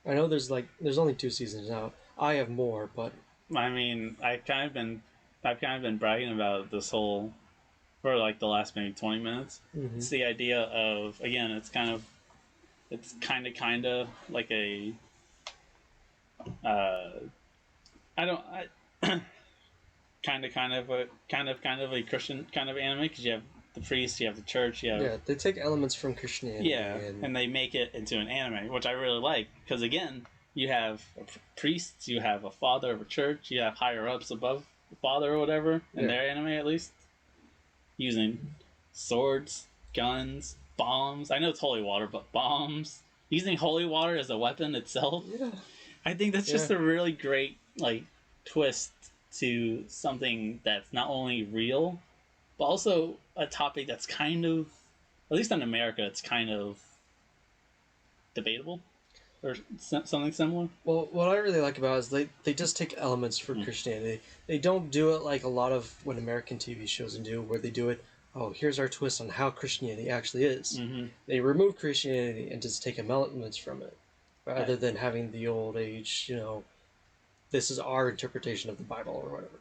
I know there's only 2 seasons out. I have more, but I mean, I've kind of been bragging about this whole for like the last maybe 20 minutes. Mm-hmm. It's the idea of, again, it's kind of like a kind of a Christian kind of anime, because you have the priest, you have the church, they take elements from Christianity. And they make it into an anime, which I really like, because again, you have priests, you have a father of a church, you have higher ups above the father or whatever in their anime at least, using swords, guns, bombs. I know it's holy water, but bombs. Using holy water as a weapon itself. Yeah. I think that's just a really great twist to something that's not only real, but also a topic that's kind of, at least in America, it's kind of debatable, or something similar. Well, what I really like about it is they just take elements from Christianity. They don't do it like a lot of what American TV shows do, where they do it, oh, here's our twist on how Christianity actually is. Mm-hmm. They remove Christianity and just take elements from it, rather than having the old age, this is our interpretation of the Bible or whatever.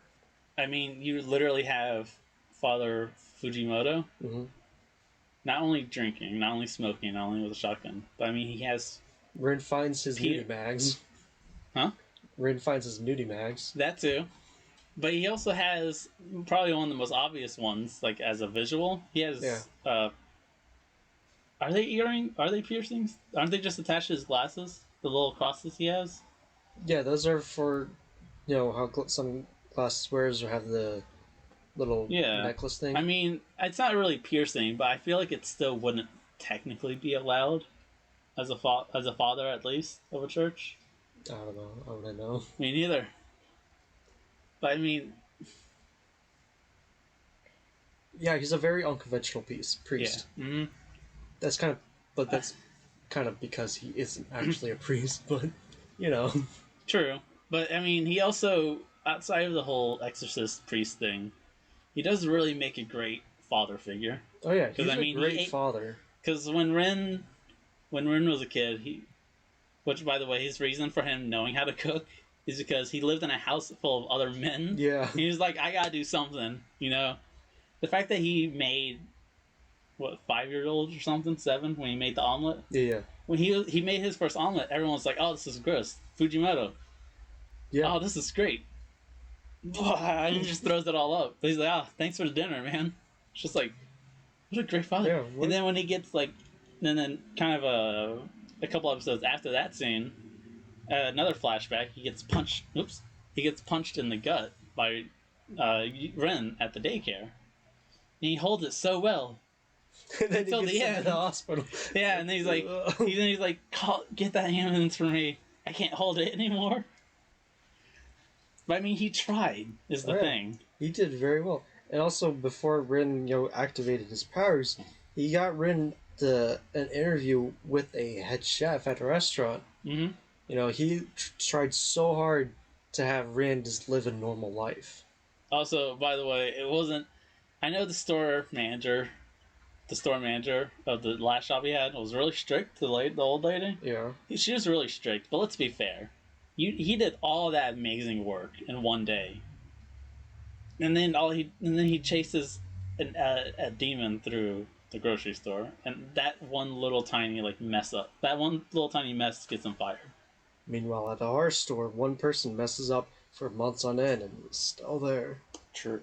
I mean, you literally have Father Fujimoto, not only drinking, not only smoking, not only with a shotgun, but I mean, he has... Rin finds his nudie mags. Huh? Rin finds his nudie mags. That too. But he also has probably one of the most obvious ones, as a visual. He has... are they piercings? Aren't they just attached to his glasses? The little crosses he has? Yeah, those are for, how some glasses wearers have the little necklace thing. I mean, it's not really piercing, but I feel like it still wouldn't technically be allowed as a father, at least, of a church. I don't know. I wouldn't know. Me neither. But I mean... Yeah, he's a very unconventional priest. Yeah. Mm-hmm. That's kind of because he isn't actually a priest, but, True. But, I mean, he also, outside of the whole Exorcist priest thing, he does really make a great father figure. Oh, yeah, he's a great father. Because when Rin was a kid, which, by the way, his reason for him knowing how to cook is because he lived in a house full of other men. Yeah. He was like, I gotta do something, The fact that he made, 5-year-old or something, 7, when he made the omelet? Yeah. When he made his first omelet, everyone's like, oh, this is gross. Fujimoto. Yeah. Oh, this is great. And he just throws it all up. He's like, oh, thanks for the dinner, man. It's just like, what a great father. Yeah, and then when he gets and then kind of a couple episodes after that scene, another flashback, he gets punched in the gut by Ren at the daycare. And he holds it so well. And then he gets to the hospital. Yeah, and then he's like, get that ambulance for me. I can't hold it anymore. But I mean, he tried, is the thing. He did very well. And also, before Rin, activated his powers, he got Rin an interview with a head chef at a restaurant. Mm-hmm. He tried so hard to have Rin just live a normal life. Also, by the way, it wasn't... I know the store manager of the last shop he had was really strict to the old lady. Yeah. She was really strict, but let's be fair. He did all that amazing work in one day. and then he chases a demon through the grocery store, and that one little tiny mess gets him fired. Meanwhile, at the horror store, one person messes up for months on end and is still there. True.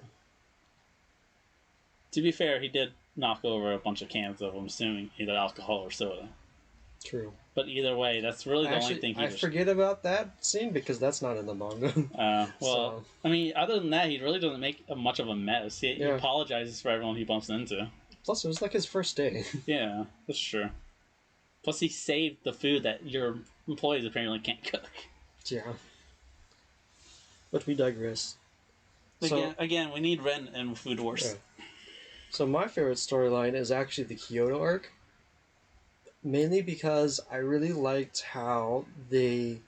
To be fair, he did knock over a bunch of cans of, I'm assuming, either alcohol or soda. True. But either way, that's really the only thing he I forget about that scene because that's not in the manga. Well, so. I mean, other than that, he really doesn't make much of a mess. He apologizes for everyone he bumps into. Plus, it was like his first day. Yeah, that's true. Plus, he saved the food that your employees apparently can't cook. Yeah. But we digress. Again, we need Ren and Food Wars. Yeah. So my favorite storyline is actually the Kyoto Arc. Mainly because I really liked how they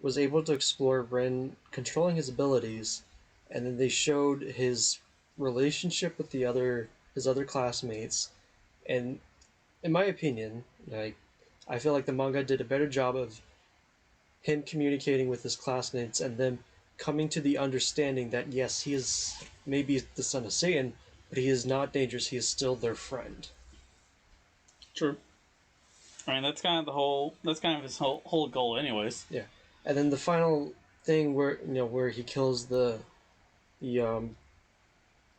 was able to explore Ren controlling his abilities, and then they showed his relationship with his other classmates, and in my opinion, I feel like the manga did a better job of him communicating with his classmates and them coming to the understanding that yes, he is maybe the son of Satan, but he is not dangerous. He is still their friend. True. I mean, that's kind of his whole goal, anyways. Yeah, and then the final thing where he kills the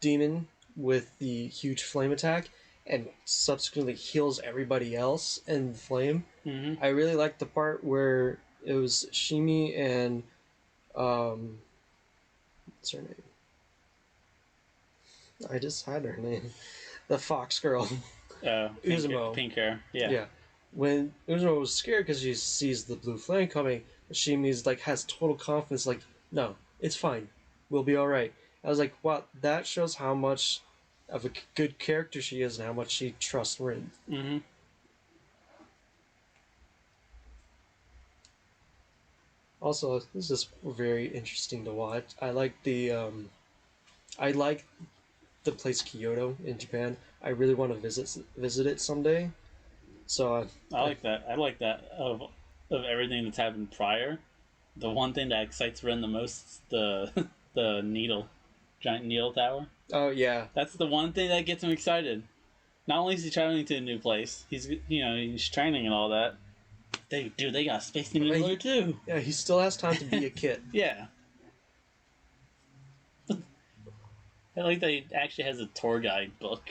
demon with the huge flame attack and subsequently heals everybody else in the flame. Mm-hmm. I really liked the part where it was Shimi and what's her name? I just had her name. The fox girl. Uzumo. Pink hair. Yeah. Yeah. When Uzumo was scared because she sees the blue flame coming, Shimi's has total confidence. Like, no, it's fine. We'll be all right. I was like, wow, that shows how much of a good character she is and how much she trusts Rin. Mm-hmm. Also, this is very interesting to watch. I like the place Kyoto in Japan. I really want to visit it someday. So I like that. I like that of everything that's happened prior. The one thing that excites Ren the most is the the giant needle tower. Oh yeah, that's the one thing that gets him excited. Not only is he traveling to a new place, he's training and all that. They got a space needle there too. Yeah, he still has time to be a kid. Yeah. I like that he actually has a tour guide book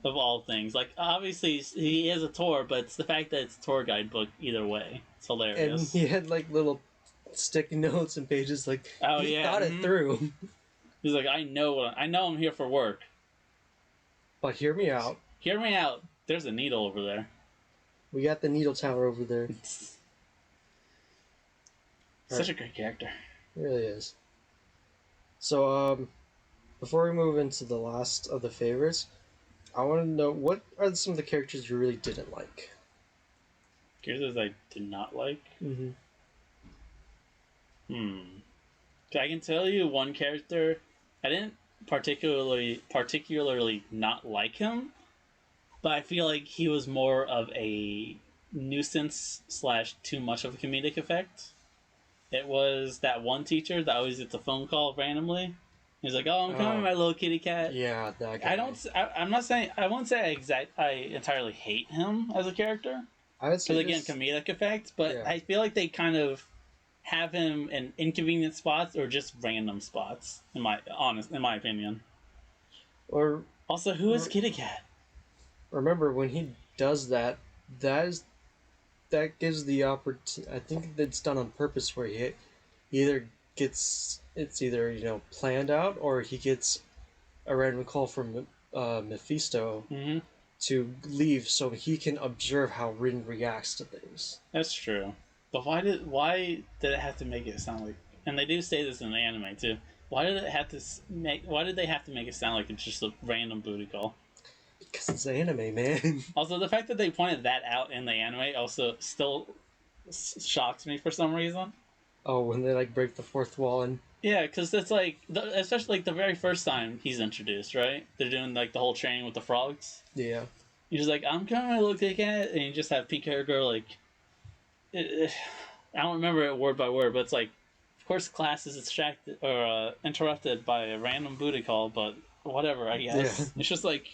of all things. Like, obviously he is a tour, but it's the fact that it's a tour guide book either way. It's hilarious. And he had little sticky notes and pages he thought it through. He's like, I know I'm here for work. But hear me out. Hear me out. There's a needle over there. We got the needle tower over there. Such a great character. It really is. So, before we move into the last of the favorites, I want to know, what are some of the characters you really didn't like? Characters I did not like? Mm-hmm. I can tell you one character. I didn't particularly not like him, but I feel like he was more of a nuisance / too much of a comedic effect. It was that one teacher that always gets a phone call randomly. He's like, "Oh, I'm coming, my little kitty cat." Yeah, that guy. I'm not saying. I won't say I entirely hate him as a character. I would say because again, comedic effect. But yeah. I feel like they kind of have him in inconvenient spots or just random spots. In my opinion. Or also, who is Kitty Cat? Remember when he does that? That gives the opportunity. I think that's done on purpose, where he either gets planned out, or he gets a random call from Mephisto to leave so he can observe how Rin reacts to things. That's true. But why did it have to make it sound like? And they do say this in the anime too. Why did they have to make it sound like it's just a random booty call? Because it's anime, man. Also, the fact that they pointed that out in the anime also still shocks me for some reason. Oh, when they break the fourth wall and... Yeah, because it's especially the very first time he's introduced, right? They're doing the whole training with the frogs. Yeah. He's just like, I'm coming to look at it, and you just have pink hair girl I don't remember it word by word, but it's Of course, class is distracted or interrupted by a random booty call, but whatever, I guess. Yeah. It's just like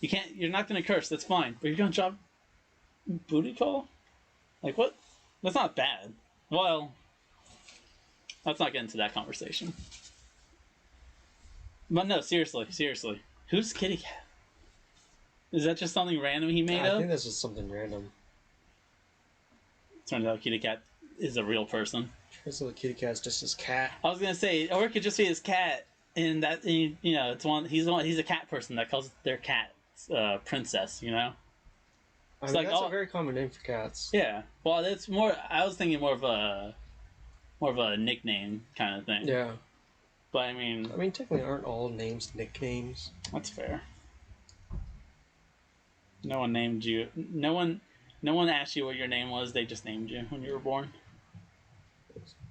you can't. You're not gonna curse. That's fine, but you're gonna drop booty call. Like what? That's not bad. Well, let's not get into that conversation. But no, seriously, who's Kitty Cat? Is that just something random he made I up? think that's just something random. Turns out Kitty Cat is a real person. Turns out Kitty Cat's just his cat. I was gonna say, or it could just be his cat, and that you know, it's one. He's a cat person that calls their cat princess. You know. I mean, like, that's a very common name for cats. Yeah. Well, it's more. I was thinking more of a nickname kind of thing. Yeah. But I mean, technically, aren't all names nicknames? that's fair. No one named you. No one asked you what your name was. They just named you when you were born.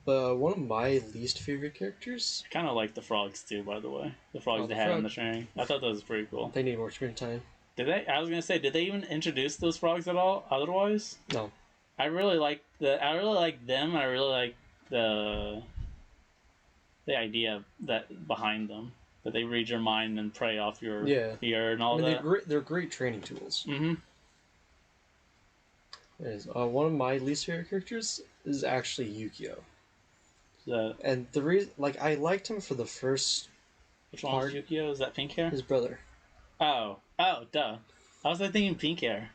One of my least favorite characters. I kind of like the frogs too, by the way. The frogs Oh, they the had in frog. the training. I thought that was pretty cool. They need more screen time. Did they? I was gonna say, did they even introduce those frogs at all? Otherwise, No. I really like them. I really like the idea that behind them, that they read your mind and prey off your fear and all that. They're great training tools. Mm-hmm. One of my least favorite characters is actually Yukio. And the reason, I liked him for the first. Which one was Yukio? Is that pink hair? His brother. Oh, duh. I was thinking pink hair.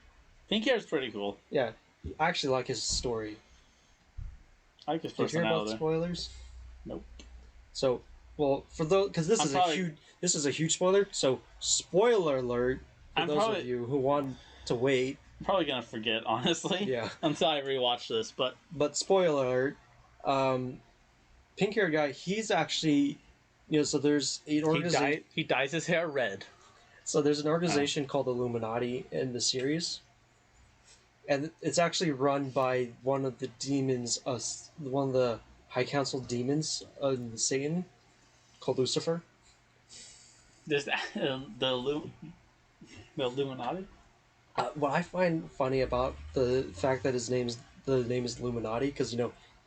Pink hair is pretty cool. Yeah, I actually like his story. I like his Did you hear about personality. spoilers? Nope. So, well, for those, because this is a huge spoiler. So, spoiler alert for those of you who want to wait. I'm probably gonna forget, honestly. Yeah. Until I rewatch this, but spoiler alert. Pink hair guy. He's actually, so there's an organization. he dyes his hair red. So there's an organization called Illuminati in the series, and it's actually run by one of the demons, one of the High Council demons in Satan, called Lucifer. There's the Illuminati. What I find funny about the fact that the name is Illuminati, because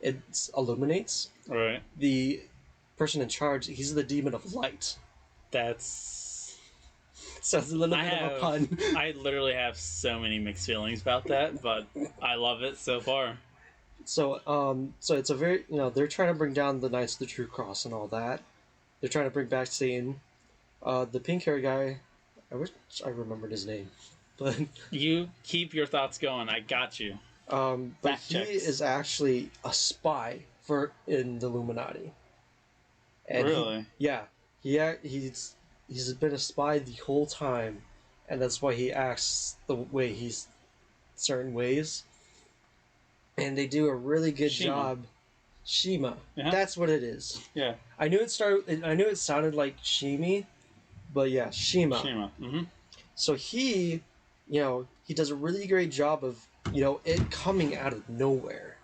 it illuminates. Right. The person in charge, he's the demon of light. Sounds a little bit of a pun. I literally have so many mixed feelings about that, but I love it so far. So it's a very, they're trying to bring down the Knights of the True Cross and all that. They're trying to bring back Satan. The pink hair guy, I wish I remembered his name, but you keep your thoughts going. I got you. But he is actually a spy in the Illuminati. And really? He's been a spy the whole time, and that's why he acts the way he's certain ways. And they do a really good job. Shima. Yeah. That's what it is. Yeah. I knew it sounded like Shimi, but yeah, Shima. Shima. Mm-hmm. So he does a really great job of, it coming out of nowhere.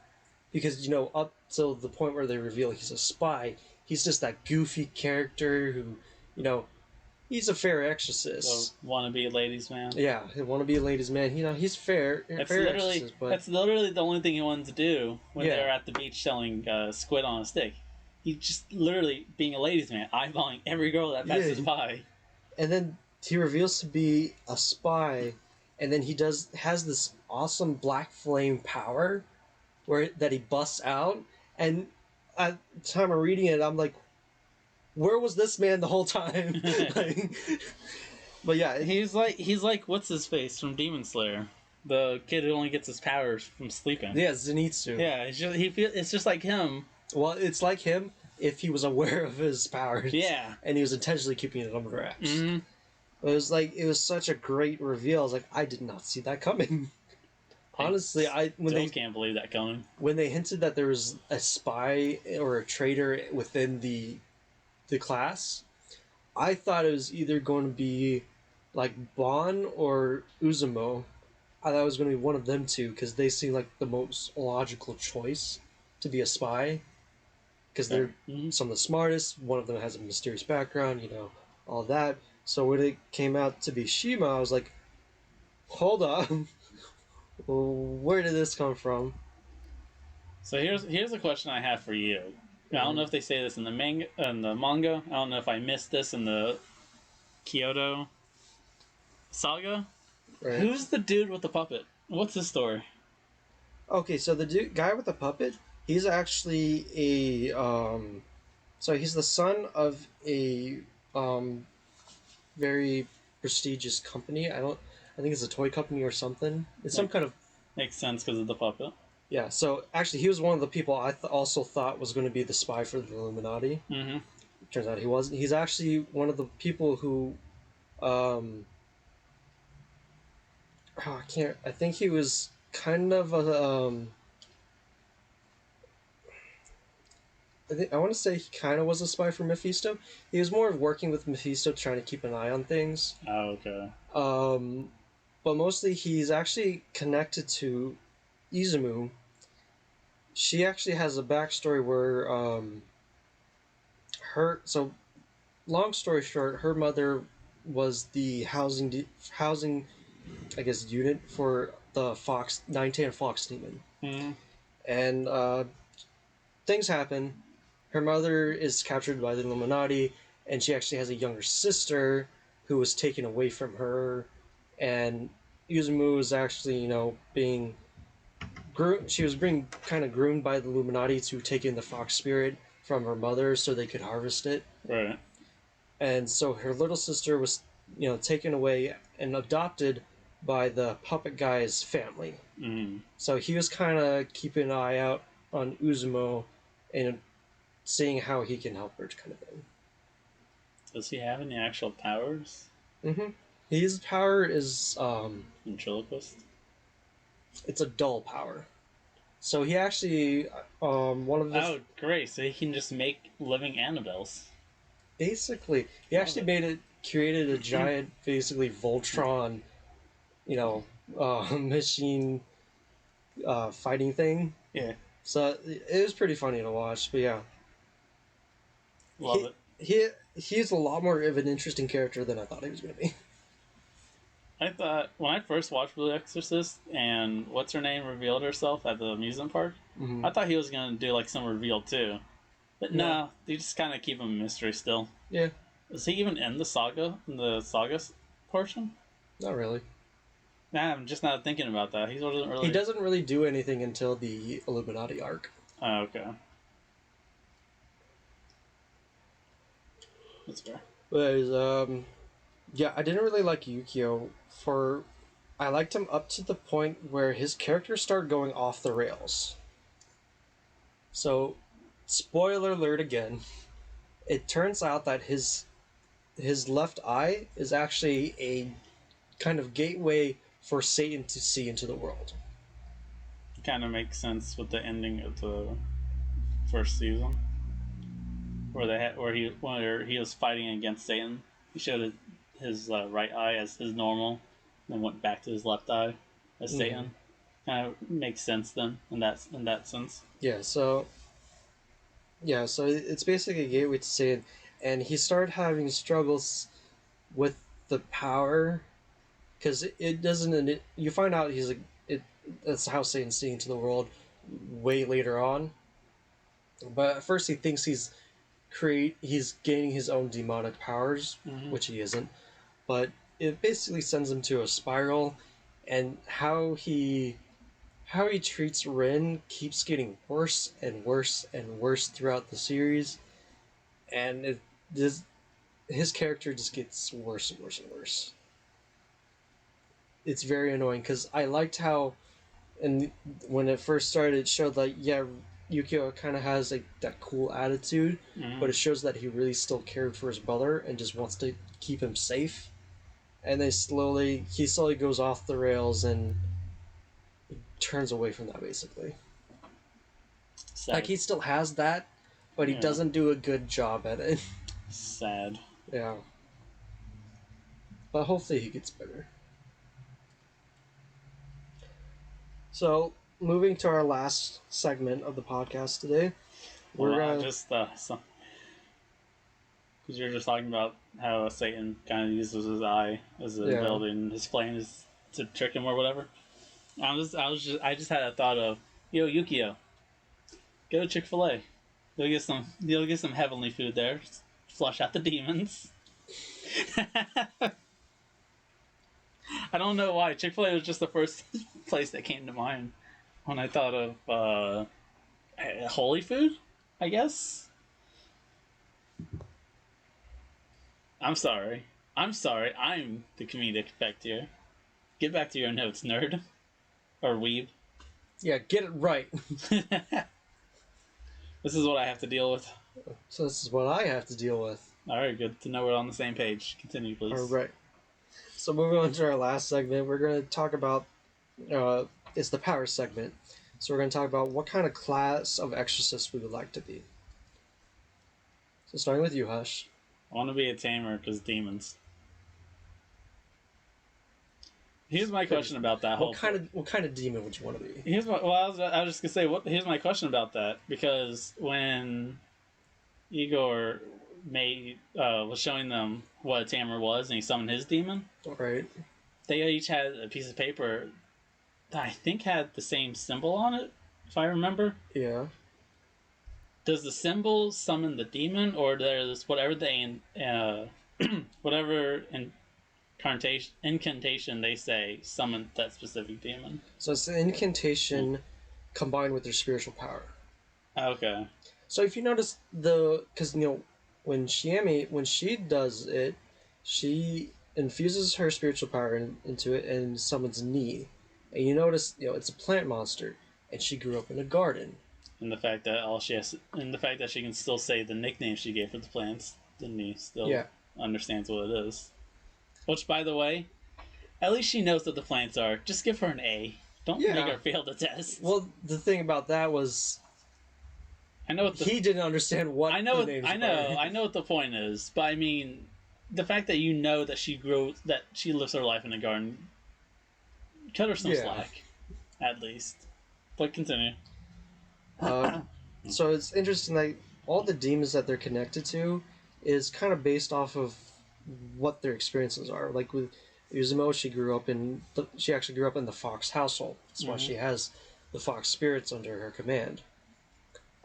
Because, up till the point where they reveal he's a spy, he's just that goofy character who, he's a fair exorcist. So, wannabe ladies' man. Yeah, he wanna be a ladies' man. He's fair. That's literally the only thing he wanted to do when they were at the beach selling squid on a stick. He's just literally being a ladies' man, eyeballing every girl that passes by. And then he reveals to be a spy, and then he has this awesome black flame power that he busts out. And at the time of reading it, I'm like, where was this man the whole time? But yeah, he's like what's his face from Demon Slayer, the kid who only gets his powers from sleeping. Yeah, Zenitsu. Yeah, it's just like him. Well, it's like him if he was aware of his powers. Yeah, and he was intentionally keeping it under wraps. Mm-hmm. It was such a great reveal. I was like, I did not see that coming. Honestly, I can't believe that coming. When they hinted that there was a spy or a traitor within the class, I thought it was either going to be like Bon or Uzumo. I thought it was going to be one of them two because they seem like the most logical choice to be a spy. Because they're some of the smartest. One of them has a mysterious background, all that. So when it came out to be Shima, I was like, hold on. Where did this come from? So here's a question I have for you. I don't know if they say this in the manga. I don't know if I missed this in the Kyoto saga. Right. Who's the dude with the puppet? What's his story? Okay, so the guy with the puppet, he's actually so he's the son of a um, very prestigious company. I think it's a toy company or something. It's some kind of Makes sense because of the puppet. yeah. So actually, he was one of the people I also thought was going to be the spy for the Illuminati. Mm-hmm. Turns out he wasn't. He's actually one of the people who, I can't. I think he was kind of a. I want to say he kind of was a spy for Mephisto. He was more of working with Mephisto, trying to keep an eye on things. Oh, okay. But mostly he's actually connected to Izumu. She actually has a backstory where her. So long story short, her mother was the housing, I guess, unit for the Fox 910 Fox demon, Mm-hmm. and things happen. Her mother is captured by the Illuminati, and she actually has a younger sister who was taken away from her. And Izumu was actually, being she was being kind of groomed by the Illuminati to take in the fox spirit from her mother so they could harvest it. Right. And so her little sister was, taken away and adopted by the puppet guy's family. Mm-hmm. So he was kind of keeping an eye out on Uzumo and seeing how he can help her, kind of thing. Does he have any actual powers? Mm-hmm. His power is Ventriloquist? it's a dull power. So he actually one of the Oh, great! So he can just make living Annabelles. basically he Love actually it. created a giant basically Voltron, machine fighting thing. Yeah, So it was pretty funny to watch. But yeah, love he it. he's a lot more of an interesting character than I thought he was going to be. I thought when I first watched Blue Exorcist and what's her name revealed herself at the amusement park, Mm-hmm. I thought he was gonna do like some reveal too, but No. no, they just kind of keep him a mystery still. Yeah, Is he even in the saga portion? not really. Nah, I'm just not thinking about that. He wasn't really. He doesn't really do anything until the Illuminati arc. Oh, okay. That's fair. But yeah, I didn't really like Yukio for. I liked him up to the point where his character started going off the rails. So, spoiler alert again. It turns out that his left eye is actually a kind of gateway for Satan to see into the world. Kind of makes sense with the ending of the first season, where he was fighting against Satan. He showed his right eye as his normal, then went back to his left eye as Satan. Kind of makes sense then in that sense. Yeah, so it's basically a gateway to Satan, and he started having struggles with the power because it doesn't. You find out he's like it. That's how Satan's seeing into the world way later on. But at first, he thinks he's gaining his own demonic powers, which he isn't. But it basically sends him to a spiral, and how he treats Rin keeps getting worse and worse and worse throughout the series, and his character just gets worse and worse and worse. It's very annoying because I liked how, and when it first started, it showed like Yukio kind of has like that cool attitude, but it shows that he really still cared for his brother and just wants to keep him safe. And he slowly goes off the rails and turns away from that basically. Sad. Like he still has that, but he doesn't do a good job at it. Sad. Yeah. But hopefully he gets better. So, moving to our last segment of the podcast today, we're gonna just because you're just talking about how Satan kind of uses his eye as a ability, and his plan is to trick him or whatever. I just had a thought of, Yukio, Go to Chick-fil-A. You'll get some heavenly food there. Flush out the demons. I don't know why. Chick-fil-A was just the first place that came to mind when I thought of holy food, I guess. I'm sorry. I'm sorry. I'm the comedic effect here. Get back to your notes, nerd. Or weeb. Yeah, get it right. This is what I have to deal with. So this is what I have to deal with. Alright, good to know we're on the same page. Continue, please. Alright. So moving on to our last segment, we're going to talk about, it's the power segment. So we're going to talk about what kind of class of exorcist we would like to be. So starting with you, Hush. I want to be a tamer because demons. Here's my question about that whole. What kind of demon would you want to be? Here's my. Well, I was just gonna say. Here's my question about that, because when Igor was showing them what a tamer was, and he summoned his demon. Right. They each had a piece of paper that I think had the same symbol on it, if I remember. Yeah. Does the symbol summon the demon, or there's whatever whatever incantation they say summon that specific demon? So it's an incantation combined with their spiritual power. Okay. So if you notice because when she does it, she infuses her spiritual power into it and summons Ni, and you notice it's a plant monster, and she grew up in a garden. And the fact that she can still say the nickname she gave for the plants, then Ni still understands what it is. Which, by the way, at least she knows what the plants are. Just give her an A. Don't make her fail the test. Well, the thing about that was, he didn't understand what I know what the point is, but I mean, the fact that you know that she lives her life in the garden, cut her some slack, at least. But continue. So it's interesting that all the demons that they're connected to is kind of based off of what their experiences are. Like with Uzumo, she actually grew up in the Fox household. That's why she has the Fox spirits under her command.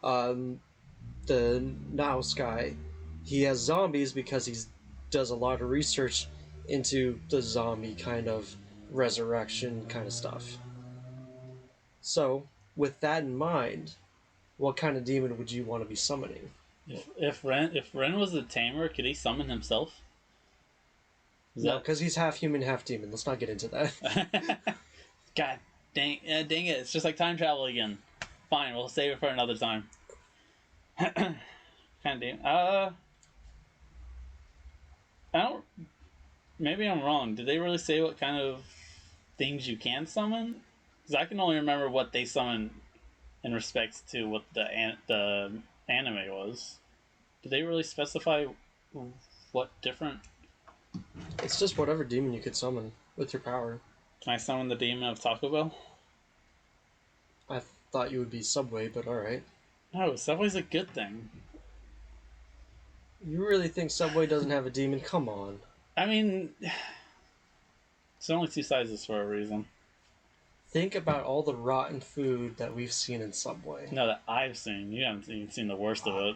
The Naos guy, he has zombies because he does a lot of research into the zombie kind of resurrection kind of stuff. So, with that in mind, what kind of demon would you want to be summoning? If Ren was a tamer, could he summon himself? No, because he's half human, half demon. Let's not get into that. God dang it! It's just like time travel again. Fine, we'll save it for another time. Kind of demon. I don't. Maybe I'm wrong. Did they really say what kind of things you can summon? Because I can only remember what they summoned in respects to what the anime was. Did they really specify what different? It's just whatever demon you could summon with your power. Can I summon the demon of Taco Bell? I thought you would be Subway, but alright. No, Subway's a good thing. You really think Subway doesn't have a demon? Come on. I mean, it's only two sizes for a reason. Think about all the rotten food that we've seen in Subway. No, that I've seen. You haven't even seen the worst of it.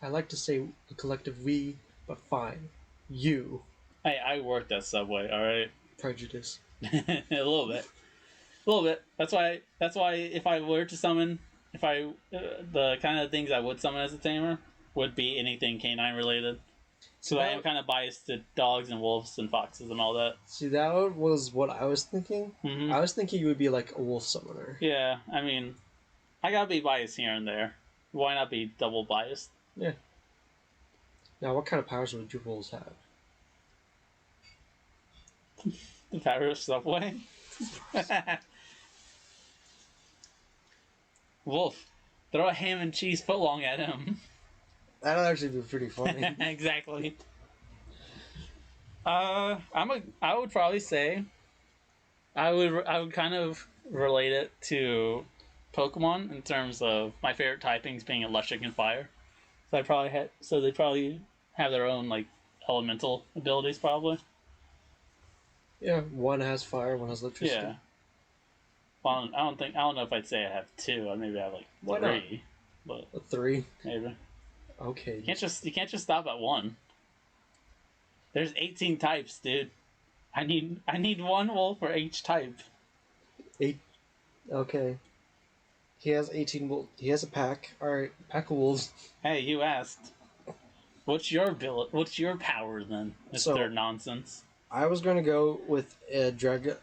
I like to say the collective we, but fine. You. Hey, I worked at Subway, alright? Prejudice. A little bit. A little bit. That's why if I were to summon, the kind of things I would summon as a tamer would be anything canine related. So I am kind of biased to dogs and wolves and foxes and all that. See, that was what I was thinking. Mm-hmm. I was thinking you would be like a wolf summoner. Yeah, I mean, I gotta be biased here and there. Why not be double biased? Yeah. Now, what kind of powers would your wolves have? The power of Subway? Wolf, throw a ham and cheese footlong at him. That'll actually be pretty funny. Exactly. I would probably say I would kind of relate it to Pokemon in terms of my favorite typings being electric and fire. So they probably have their own like elemental abilities probably. Yeah, one has fire, one has electricity. Yeah. Well, I don't know if I'd say I have 2. Maybe I have like Why 3, but A 3? maybe Okay. you can't just stop at 1. There's 18 types, dude. I need one wolf for each type. 8. Okay. He has 18 wolves. He has a pack. Alright, pack of wolves. Hey, you asked. What's your What's your power then, Mister So, Nonsense? I was going to go with a dragon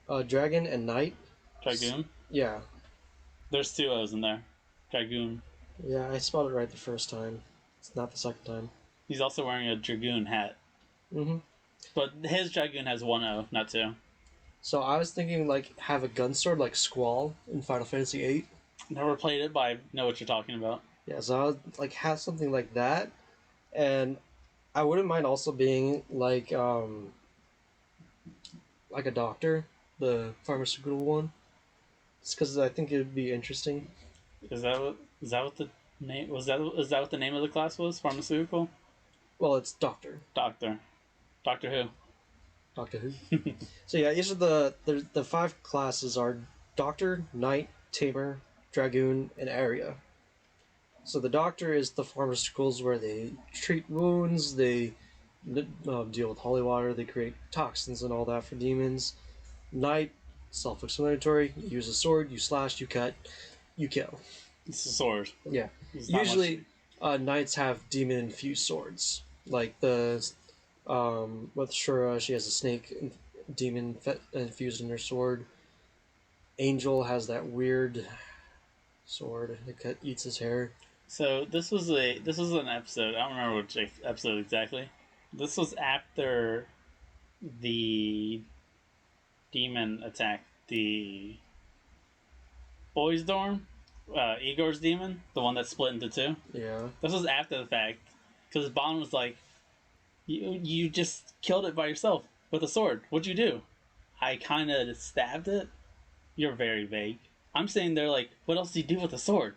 and knight. Dragoon. Yeah. There's 2 O's in there. Dragoon. Yeah, I spelled it right the first time. It's not the second time. He's also wearing a dragoon hat. Mm-hmm. But his dragoon has 1 O, not 2. So I was thinking, like, have a gun sword like Squall in Final Fantasy VIII. Never played it, but I know what you're talking about. Yeah, so I would, like, have something like that. And I wouldn't mind also being, like a doctor, the pharmaceutical one. It's because I think it would be interesting. Is that what the name was? Is that what the name of the class was? Pharmaceutical Well, it's doctor. doctor. Doctor Who. Doctor Who. So yeah, each of the 5 classes are Doctor, Knight, Tamer, Dragoon, and Area. So the Doctor is the pharmaceuticals where they treat wounds, they deal with holy water, they create toxins and all that for demons. Knight, self-explanatory. You use a sword, you slash, you cut, you kill. It's a sword. Yeah. It's Usually, knights have demon-infused swords. Like with Shura, she has a snake demon infused in her sword. Angel has that weird sword that eats his hair. So this was an episode. I don't remember which episode exactly. This was after the demon attacked the boys' dorm. Igor's demon, the one that split into 2. Yeah. This was after the fact, because Bond was like, "You just killed it by yourself with a sword. What'd you do?" I kind of stabbed it. You're very vague. I'm saying they're like, "What else did you do with a sword?"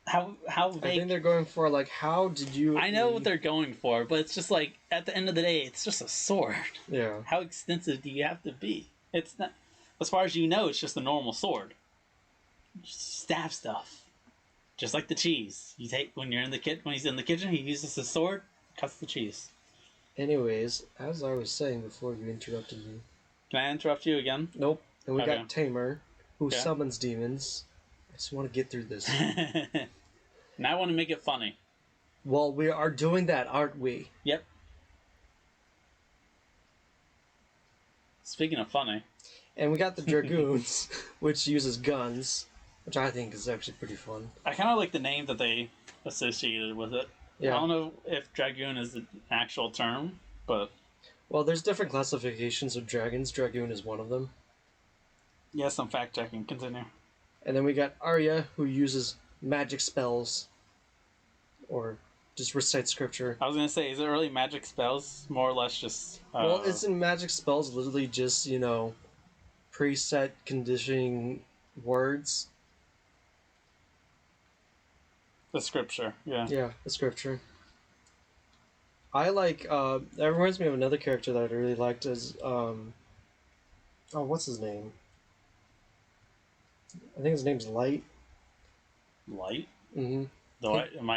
How vague? I think they're going for, like, how did you... I know what they're going for, but it's just like, at the end of the day, it's just a sword. Yeah. How extensive do you have to be? It's not, as far as you know, it's just a normal sword. Just stab stuff, just like the cheese. You take when he's in the kitchen, he uses his sword, cuts the cheese. Anyways, as I was saying before you interrupted me... Can I interrupt you again? Nope. And we Okay. got Tamer, who summons demons. I just want to get through this. Now I want to make it funny. Well, we are doing that, aren't we? Yep. Speaking of funny. And we got the Dragoons, which uses guns, which I think is actually pretty fun. I kind of like the name that they associated with it. Yeah. I don't know if Dragoon is an actual term, but... Well, there's different classifications of dragons. Dragoon is one of them. Yes, I'm fact-checking. Continue. And then we got Arya, who uses magic spells, or just recites scripture. I was going to say, is it really magic spells? More or less just... Well, isn't magic spells literally just, preset conditioning words? The scripture, yeah. Yeah, the scripture. I like, that reminds me of another character that I really liked is, what's his name? I think his name's Light. Light? Mm-hmm. Am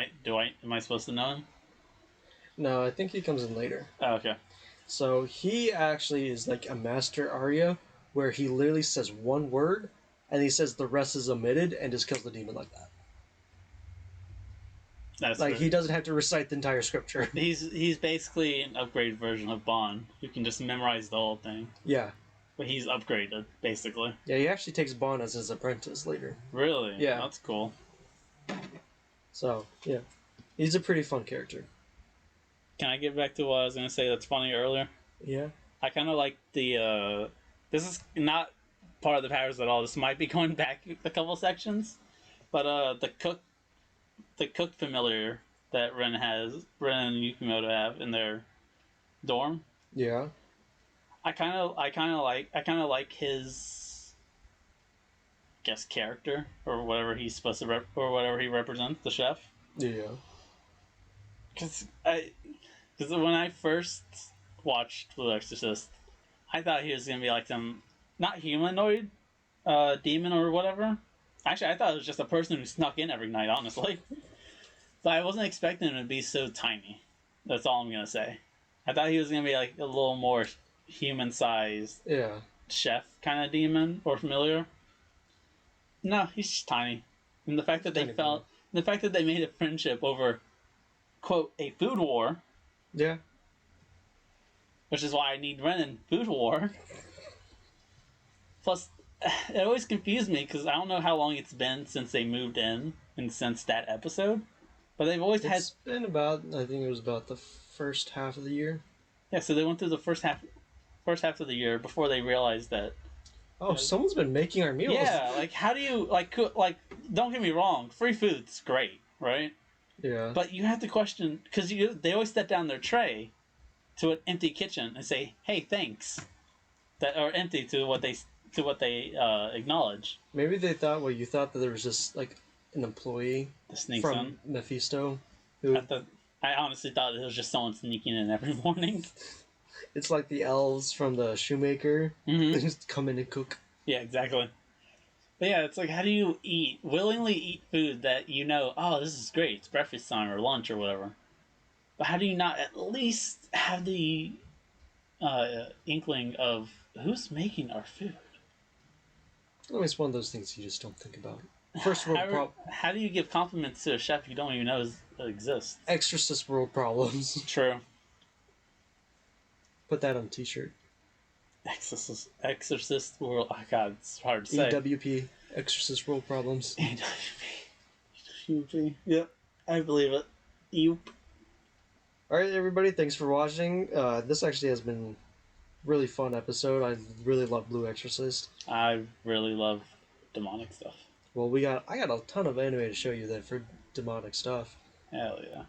I supposed to know him? No, I think he comes in later. Oh, okay. So he actually is like a master Arya, where he literally says one word, and he says the rest is omitted, and just kills the demon like that. That's like weird. He doesn't have to recite the entire scripture. He's basically an upgraded version of Bond, who can just memorize the whole thing. Yeah. But he's upgraded, basically. Yeah, he actually takes Bond as his apprentice later. Really? Yeah. That's cool. So, yeah. He's a pretty fun character. Can I get back to what I was going to say that's funny earlier? Yeah. I kind of like the, this is not part of the powers at all. This might be going back a couple sections. But, the cook familiar that Ren and Yukimoto have in their dorm. Yeah. I kind of like his, I guess, character or whatever he's supposed to or whatever he represents, the chef. Yeah. Because when I first watched The Exorcist, I thought he was gonna be like some not humanoid demon or whatever. Actually, I thought it was just a person who snuck in every night, honestly. But I wasn't expecting him to be so tiny. That's all I'm gonna say. I thought he was gonna be like a little more human-sized Yeah. chef kind of demon or familiar. No, he's just tiny. And the fact that they Tiny boy. the fact that they made a friendship over, quote, a food war, Yeah. which is why I need Ren in food war. Plus, it always confused me because I don't know how long it's been since they moved in and since that episode, but they've always had. It's been about, I think it was about the first half of the year. Yeah, so they went through the first half of the year before they realized that. Oh, someone's been making our meals. Yeah, like how do you like? Don't get me wrong, free food's great, right? Yeah. But you have to question because they always set down their tray to an empty kitchen and say, "Hey, thanks," that are empty to what they acknowledge. Maybe they thought, well, you thought that there was just like an employee The sneaks from in. Mephisto who I honestly thought it was just someone sneaking in every morning. it's like the elves from the shoemaker. Mm-hmm. They just come in and cook. Yeah, exactly. But yeah, it's like, how do you willingly eat food that you know, oh, this is great, it's breakfast time or lunch or whatever. But how do you not at least have the inkling of who's making our food? Always one of those things you just don't think about. First world How do you give compliments to a chef you don't even know exists? Exorcist world problems. True. Put that on a t-shirt. Exorcist world. Oh god, it's hard to say. EWP. Exorcist world problems. EWP. Yep, I believe it. Yep. Alright, everybody, thanks for watching. This actually has been a really fun episode. I really love Blue Exorcist. I really love demonic stuff. Well, I got a ton of anime to show you that for demonic stuff. Hell yeah.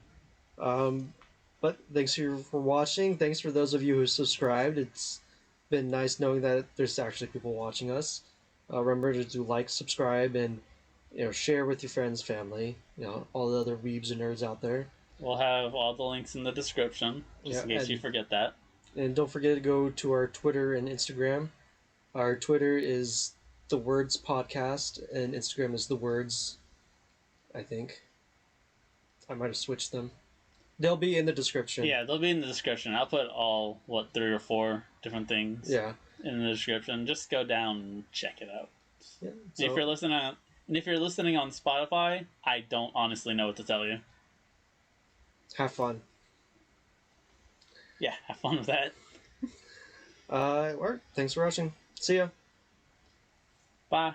But thanks for watching. Thanks for those of you who subscribed. It's been nice knowing that there's actually people watching us. Remember to do like, subscribe, and share with your friends, family, all the other weebs and nerds out there. We'll have all the links in the description, just in case you forget that. And don't forget to go to our Twitter and Instagram. Our Twitter is the Weerds Podcast, and Instagram is the Weerds, I think. I might have switched them. They'll be in the description. Yeah, they'll be in the description. I'll put all, 3 or 4 different things in the description. Just go down and check it out. Yeah, so... If you're listening on Spotify, I don't honestly know what to tell you. Have fun. Yeah, have fun with that. Alright, thanks for watching. See ya. Bye.